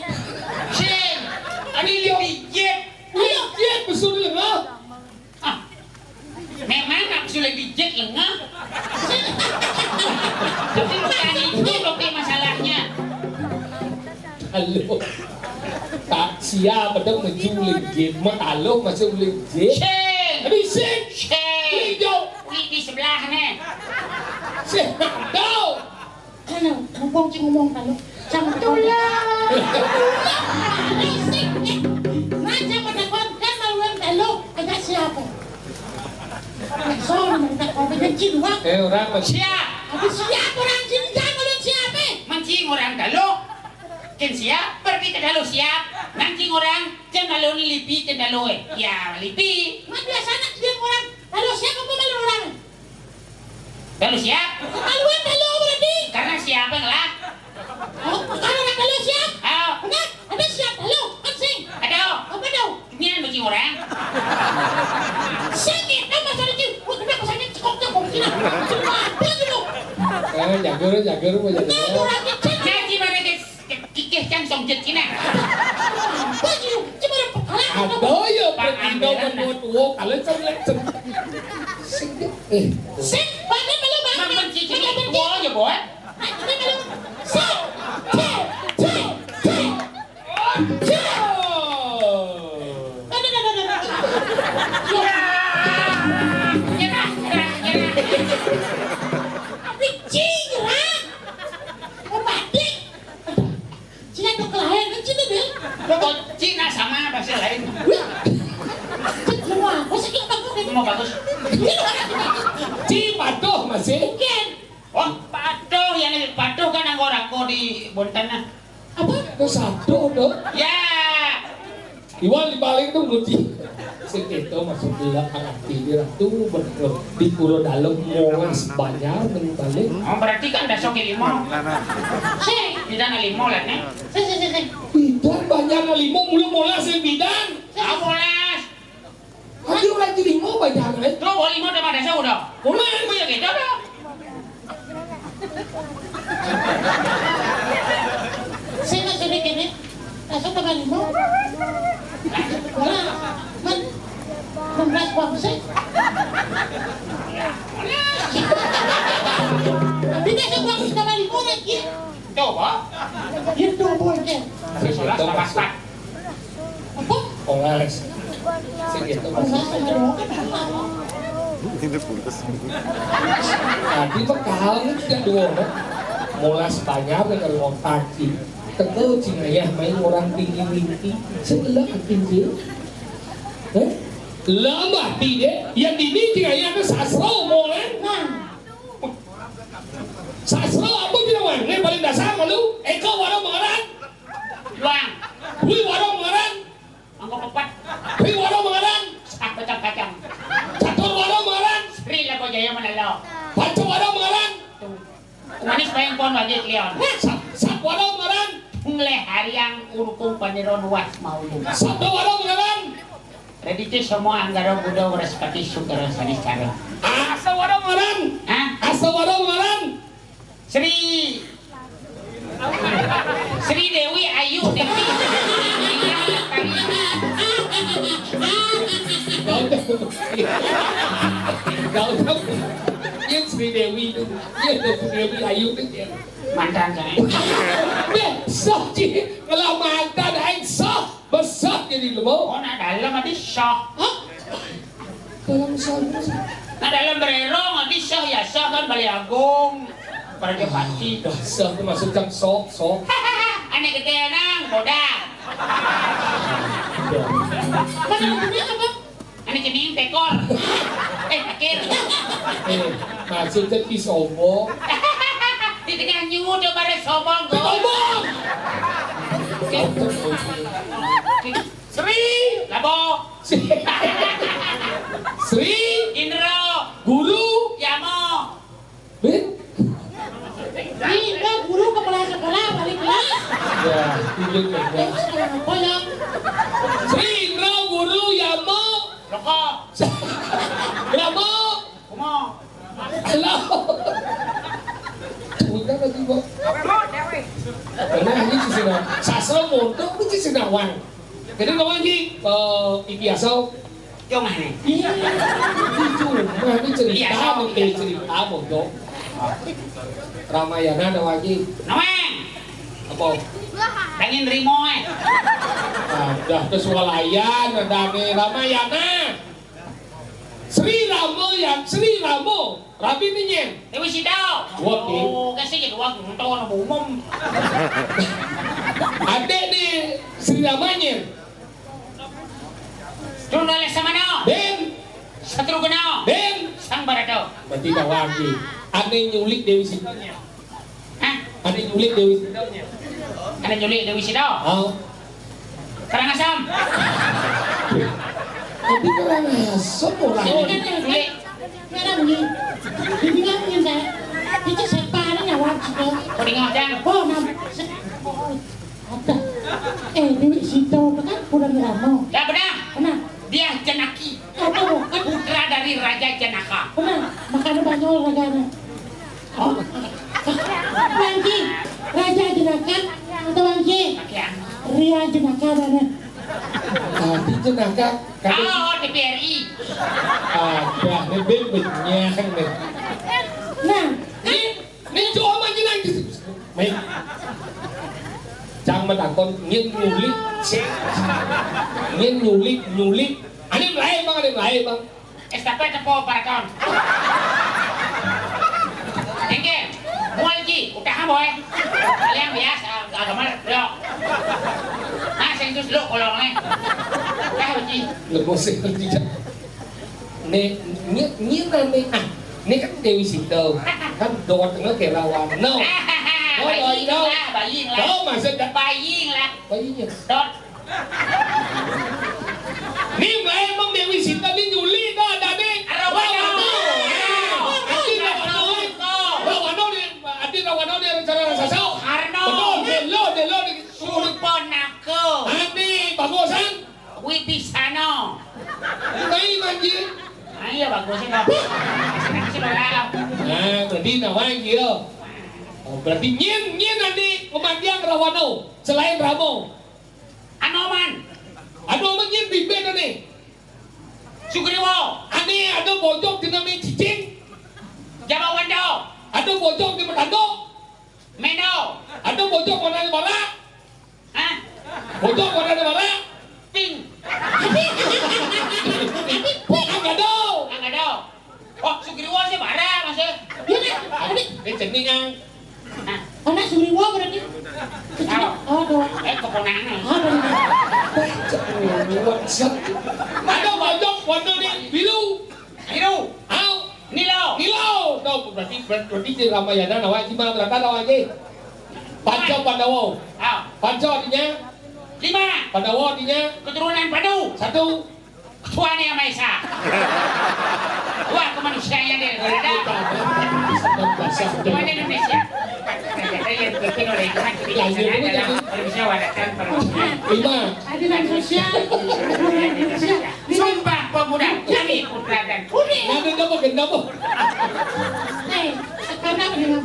Cik. Adi lihat jijik. Jijik besul lengah. Memang nak sulit dijek lengah. Tapi bukan itu loh masalahnya. Halo. Tak siap pada maju legit. Makalo masuk legit. Cik. Adi sik. Cik. Wih di sebelah nih. Sik. Tahu. Halo, ngomong kalau sama tulah. Raja pada konten maluan kalau agak siapa? Soal mereka kau dengan jiwa. Orang masih. Siap. Habis siap orang sini jangan orang siapa? Mancing orang kalau. Kan siap pergi ke dalu siap. Mancing orang jangan dalu lipi jangan dalu ya lipi. Mana biasa nak dia orang dalu siap apa malu orang? Dalu siap. Maluan dalu berarti. Karena siapa lah? Oh, kalau nak dalu siap? Oh, benar. Ada siap dalu mancing. Ada. Apa dalu? Ini mancing orang. Sakit nama saya tu. Kenapa saya cukup sini? Cuma apa dulu? Jangan mana jaga rumah jaga. Ngaji mana kikih can song jet kina. Baju, cuma kepala. Ada ya Indo menurut wo kalian sampai Sing, mana belum bang? Mampan cici wo aja boy. Ini belum. Sing, Cina sama bahasa lain. Mau bagus. Patuh masih. Oh, patuh yang patuh kan anggo di Bontana. Apa? Itu satu dong. Ya. Iwan dibalik tuh ngerti. Sekitar masuk belakang hati dia tuh bener di pulau dalam mongas banyak balik. Oh, berarti kan dasok limo. Bidan limo lah nih. Bidan banyak limo mulu molas yang bidan. Ah, molas. Ayo lagi limo banyak kan? Tuh boleh limo sama dasok udah. Molas. Gue ya gitu dah. Saya nggak jadi kene. Langsung ke Limo. Wala, man. 16 buang saya. Tapi dia sebuang ke Limo lagi. Coba. Itu boleh. Sebelas pas. Apa? Molas. Sekitar Enggak masuk. sama doang kan. Tadi bekal tidak dua kan? Molas banyak dengan otak sih. Tegel cina main orang tinggi sebelah tinggi. Lama tidak yang ini cina itu sasro molas. Nah, Sasro apa cina wang? Ini paling dasar malu. Eko warung mengaran. Luang. Hui warung mengaran. Anggo kepat. Hui warung mengaran. Kacang. Catur warung mengaran. Sri lah kau jaya menelo. Pacu warung mengaran. Manis bayang pon wajib leon. Sak warung mengaran. Ngleh hariang urukung paniron was mau juga. Sabdo warung mengaran. Redite semua anggara budo respati sugara saniscara. Asa warung mengaran. Hah? Asa warung mengaran. Sri Dewi Ayu Dewi. Kau tahu yang Sri Dewi itu, yang Dewi Ayu itu. Mantan saya. Besok sih, kalau mantan aing sok besok jadi lemau. Oh, nah dalam ada syah. Dalam sana. Nah dalam bererong ada syah ya syah kan Bali Agung. Pergi pasti. Dasar itu masukkan sok. Aneh gede nang bodak. mana punya apa? Aneh cening tekor. Akhir. Maksudnya pisobo. Di tengah nyuwut coba ada sobong. Pisobo. Sri Labo. Sri Indro. Guru. Yamo. Ben. Ini guru kepala sekolah balik kelas. Ya, tunjuk ya. Apa yang? Sri Indra Guru Yamo. Loko. Yamo. Kumo. Halo. Tunggu lagi kok. Karena ini sisina sasro montok itu sisina wang. Jadi kamu lagi ibiasa. Yo mana? Iya. Itu mah ini cerita montok. Ramayana ada lagi. Noeng. Apa? Pengen rimo Ada kesualayan ada nih Ramayana. Sri Ramo. Rabi minyen. Dewi Sidao. Oke. Oh, kasi jadi wag nonton na umum. Ada nih Sri Ramanya. Jurnalis sama no. Ben. Satru kenal. Ben. Sang barado. Berarti dah lagi. Ada yang nyulik Dewi Sidaunya. Hah? Ada yang nyulik Dewi Sidaunya. Ada nyulik Dewi Sidao. Oh. Karangasam. Tapi karena semua Ini orang. kan Nyulik. merah bunyi. Dibilang yang saya. Itu sepadan ya wajib. Kuning ngajang. Oh, ada. Dewi Sito kan kurang Ramo. Ya benar. Benar. Dia Janaki. Aduh, kan Putra dari Raja Janaka. benar. Makanya banyak raganya. Oh. Wangki, Raja Jenaka atau Wangki? Pakaian. Ria Jenaka mana? Tadi jenaka kado Oh, TPRI. ada nih benyang nih. Nah, Nih cuma aja lagi. Baik. Jangan menakon nyulik, nyulik. Ani lain bang. Estafet apa parakon? Engke, mual lagi, udah boy. Kalian biasa, agama lo. Nah, saya itu lo kolong nih. Udah lagi. Lepas tidak. Nih nanti ini kan Dewi Sinta kan doa tengah kayak lawan. No. Baying lah. Tahu maksudnya Baying lah. bayinya. Dot. Nih emang Dewi Sinta nih nyuli dah ada nih. Rawano dia rencana sasau. Arno. Betul, delo nih. Surponako. Ani bagusan. Wipisano. Ini manjir. Ayo bagusnya kok. Sini lo lah. Nah, berarti namanya gitu. Oh, berarti nyin nanti kemandian Rawano selain Ramo. Anoman. Aduh nyin bibir nih. Sugriwo. Ani ada bojok di namanya cicing. Jamawando. Ada bojok di Metando. Meno. Ada bojok warna di mana? Hah? Bojok warna di mana? Pink. Enggak ada. Enggak ada. Oh, Sugriwo sih marah masih. Ini ceningnya. Hah? anak Suriwa berarti. Oh, doa. Keponangan. Ada bojok warna di biru. Biru. Au. Nilo. Tahu berarti di Ramayana nawa gimana berata nawa lagi? Panca Pandawa. Ah, Panca artinya 5. Pandawa artinya Keturunan Padu. 1. Tuhan Yang Maha Esa. Wah, kemanusiaan yang ada. Tuhan Indonesia. Yang bikin oleh Tuhan kebijaksanaan dalam permusyawaratan permusuhan. 5. Adilan sosial. Adilan sosial. Sumpah Pemuda kami putra dan putri. Kenapa? Nih, sekarang dengan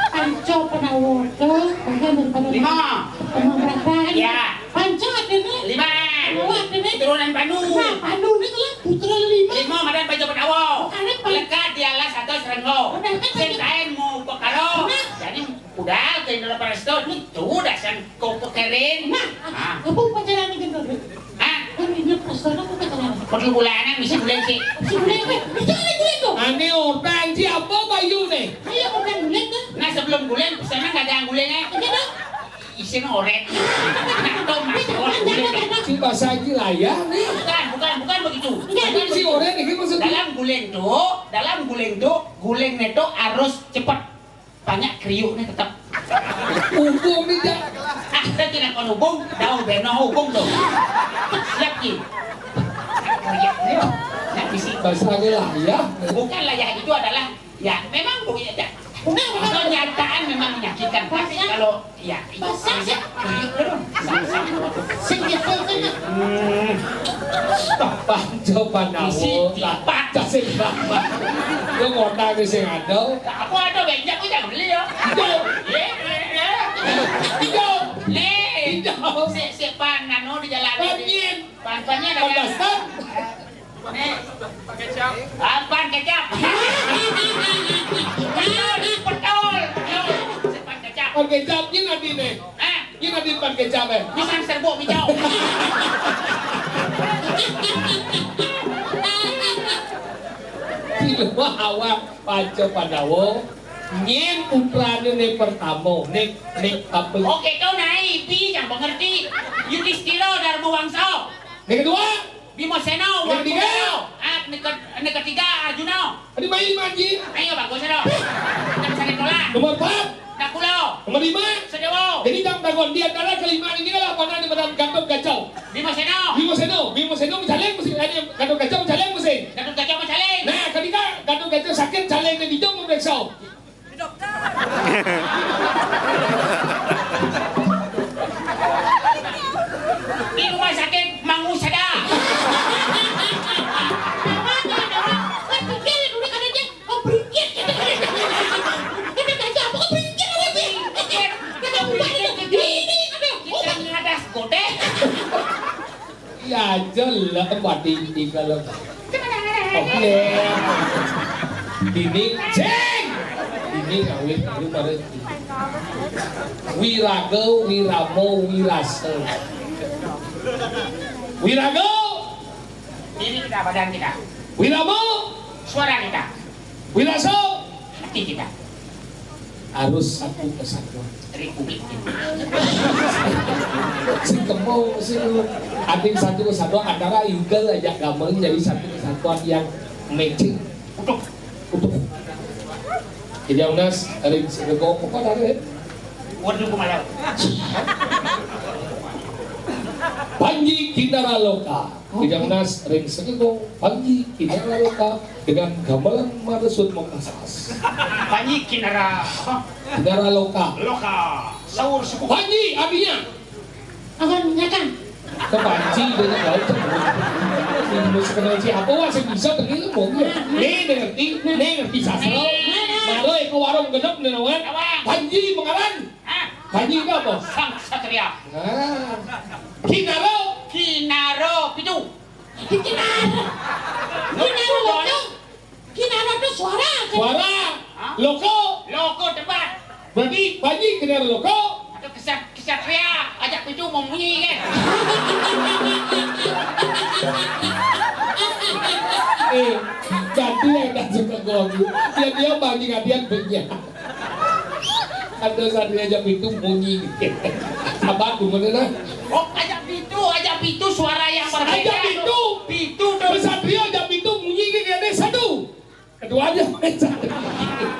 Panco Penawoto, bahkan daripada 5. pemerintahan. Ya. Panco adanya. 5. Keturunan Padu. Nah, Pandu ini telah putra 5. 5 madan Pajo Pedawo. Lekat di alas atau serenggo. Sentahin mau pekalo. Jadi udah ke Indonesia Resto itu udah san kau pekerin. Nah, aku pacaran dengan dulu. Ah, Kan ini persona aku pacaran. perlu bulanan bisa bulan sih. Si Bulen, jangan Bulen tuh. Ani orang siapa bayu nih? Ayo bukan Bulen kan? Nah sebelum bulan sana nggak ada yang bulannya. Iya Isin oren. Nah tomat bulan. Si bahasa Gilaya nih. Bukan begitu. Ini si orang ini maksudnya. Dalam guling tuh guling itu harus cepat. Banyak kriuknya tetap. Hukum nih jak. Ah, dan tidak kon hubung, dah beno hubung tuh. Siap ki. Nah, bisi. Bahasa Gilaya. Bukan layak itu adalah ya memang punya ya. Kenyataan memang menyakitkan tapi kalau ya kriuk dong. Senjata kan? Panco Pandawo. Baca sih bapak. Lo ngondang di sing ada. Aku ada banyak aku jangan beli ya. Hijau. Si pan nano di jalan Panyin. Pannya ada Pembasan. Pan kecap. Betul. Pan kecap. Pan kecap ini nanti nih. Ini nanti pan kecap eh. Pisang serbuk hijau. Silwa awak Panco Pandawo. Nyin putranya nih pertama. Nih apa? Oke kau naik, jangan mengerti. Yudhistira Dharma Wangsa. Nih kedua. Bimoseno, Yang ketiga. Ini ketiga Arjuna. Ini main manjin. Ayo bagus dong. Kita bisa ditolak. Nomor 4. Nakulo. Nomor 5. Sedewo. Jadi jam dagon di antara kelima ini adalah mana di dalam kantong kacau. Bimoseno. Bimo Seno mencaleng mesin ini kantong kacau mencaleng mesin. Gatot Kaca Macaling. Nah, ketika kantong kacau sakit caleng dan hijau memeriksa. Di rumah sakit Mangusada. aja lah batin tinggal. Oke. Ini ceng. Ini kawin itu pada Wirago, Wiramo, Wirase. Wirago. Ini kita badan kita. Wiramo. Suara kita. Wiraso. Hati kita. Harus satu kesatuan. Republik kita. Si kemo si ating satu kesatuan antara Eagle aja gampang jadi satu kesatuan yang matching. Utuh. Jadi Unas dari Segego kok ada Waduh kumalau. Panji Kinara Loka. Jadi Unas dari Segego Panji Kinara Loka dengan gamelan Maresut Mokasas. Panji Kinara. Kinara Loka. Loka. Saur suku. Panji abinya. Akan nyakan. Ke Panji dengan gaul ini sekenal siapa wah saya bisa begini mau gue. Nih ngerti sastra. Maroy ke warung genep nih nawan. Panji mengaran. Panji itu apa? Sang Satria. Kinaro. Pitu. Kinaro itu suara. Suara. Loko. Loko tempat. Berarti Panji Kinaro Loko. Atau kesatria. Ajak pitu mau bunyi kan. Ganti yang tak suka gogi. Dia bagi gantian punya. Ada satria aja pintu bunyi. Sabar gimana? Oh, ajak pitu suara yang berbeda. Ajak pitu. Pitu Satria aja pintu bunyi gini satu. Keduanya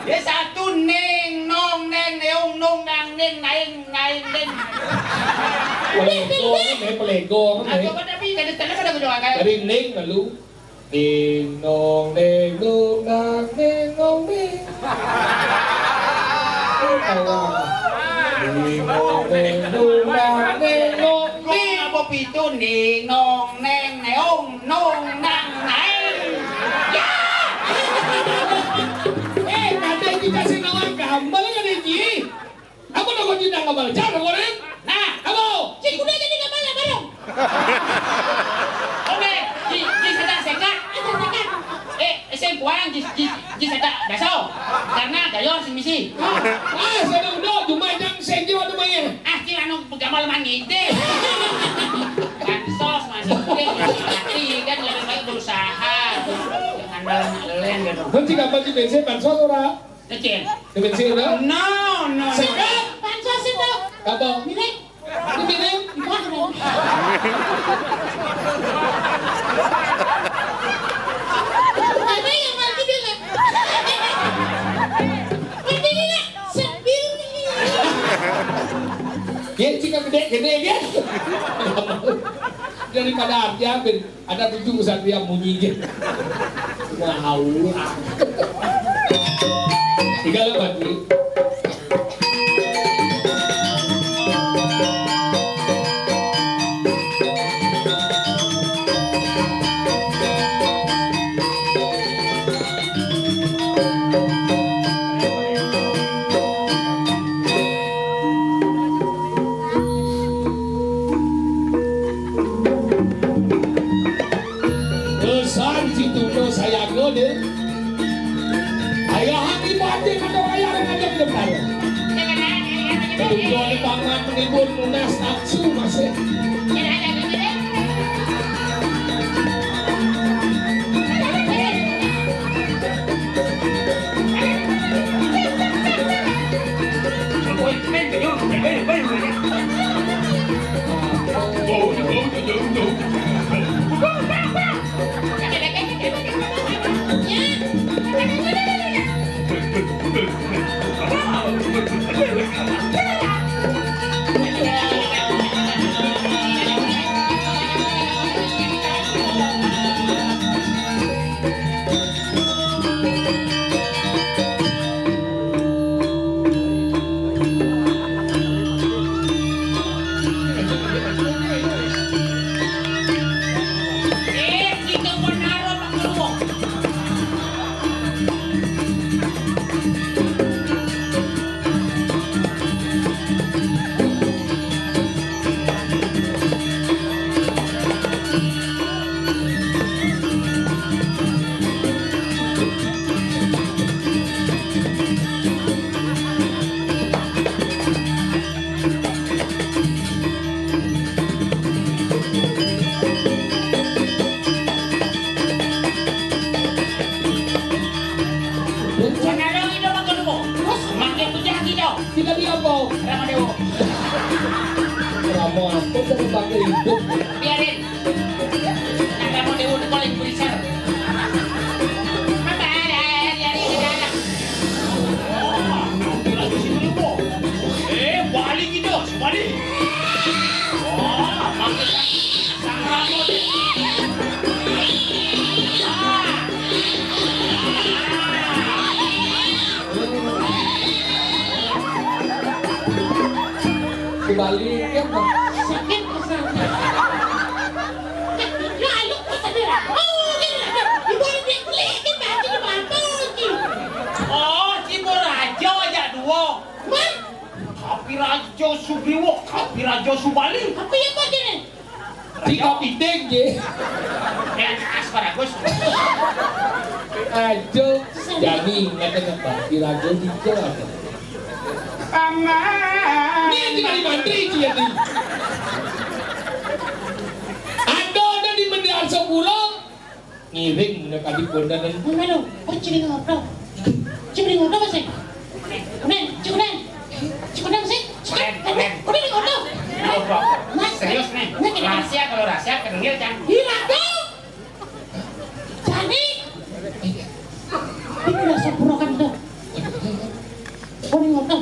dia satu neng nong neng neung nong nang neng naing naing neng. Pelego. Aku tapi kada tanda pada kedua kan. Dari neng lalu neng nong neng nang neng nong neng. Apa pitu neng nong neng neung nong nang naing. Ya. Ada yang dikasih nama gambar kan ini? Apa nak kau cinta gambar? Jangan goreng. Nah, Kamu? Cik udah jadi gambar bareng. oke, di sedang sekat. Sen kuang di sedang dasau. Karena gayor si misi. Saya udah cuma yang senji waktu main. Ki anu gambar mangide. Bansos mangide. Hati kan lebih baik berusaha. Jangan len gitu. Nanti gambar di bensin bansos ora? Kecil. Di bensin ora? No. Sekat. Pansos itu. Kamu? Milik. Ini minim. Ada yang mati dia. Mati dia. Sendiri. Ya jika gede ya. Daripada arti ambil ada 7 satria bunyi. Wow. Tiga lagi. Tujuan pangan menimbun munas nafsu masih. jadi apa? Ramadewa. Ramo apa kan pakai hidup? Biarin. Nah, Ramadewa itu paling besar. Apa ada dari negara? Balik gitu, balik. Oh, maksudnya sang Ramo deh. Kembali ya Bang. Sakit kesana. Lalu kata dia, oh gini lah, ibarat dia kelikin baca di mana sih? Oh, Timur Raja aja dua. Man, Tapi Raja Sugriwo, tapi Raja Subali. apa yang kau gini? Jika piting je. Asparagus. Ajo jami katanya Bang. Dirajo tiga apa? Paman. Ini yang tinggal di mantri dia nih. Ada di Mendiang 10 ngiring mereka di kondangan. Mana? Oh ciri ngobrol. Ciri ngobrol masih. Kunen, cikunen. Cikunen sih. Kunen. Kunen ngobrol. Mas, Serius nih. Rahasia kalau rahasia kenil kan. hilang dong. Jadi, ini udah sempurnakan tuh. Kunen ngobrol.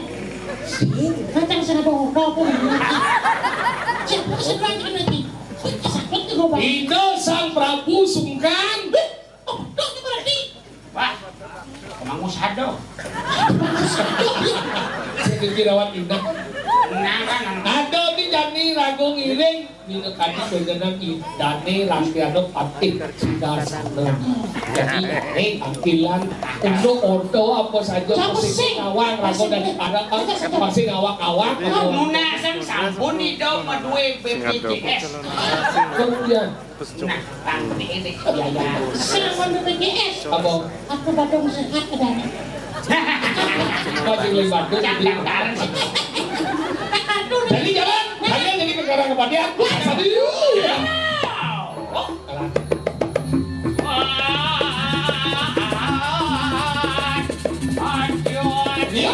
Datang sana dong ngobrol pun. Siapa sedang lagi? Sakit tuh gue bang. Itu sang Prabu sungkan. Oh, dong ini berarti. Wah, Mangus Hado. Saya kirawat indah. Nang. Ada di jani rago ngiring. Nino kadi kondangan idane Rastiano Patih Sidarsana. Jadi ini tampilan untuk ordo apa saja posisi ngawang rago dari para masih ngawak-ngawak. Nuna sang sampun dong madue BPJS. Kemudian Nah, pangdi ini biaya. Selama BPJS, apa aku badung sehat ke dana. masih lebat tuh jadi. Candang sih. Aduh, Jadi jalan, kalian jadi negara kepada aku. Aduh. Oh. Kalah. Iya.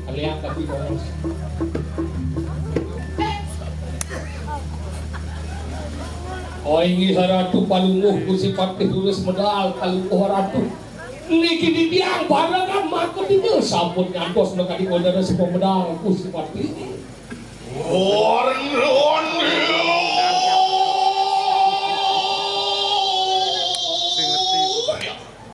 Kalian tapi dong. Oh ini haratu palunguh kusi pati tulus medal palunguh haratu. Niki di tiang barangan makut itu sampun nyantos no kadi kodana si pemedal kusi pati. Orang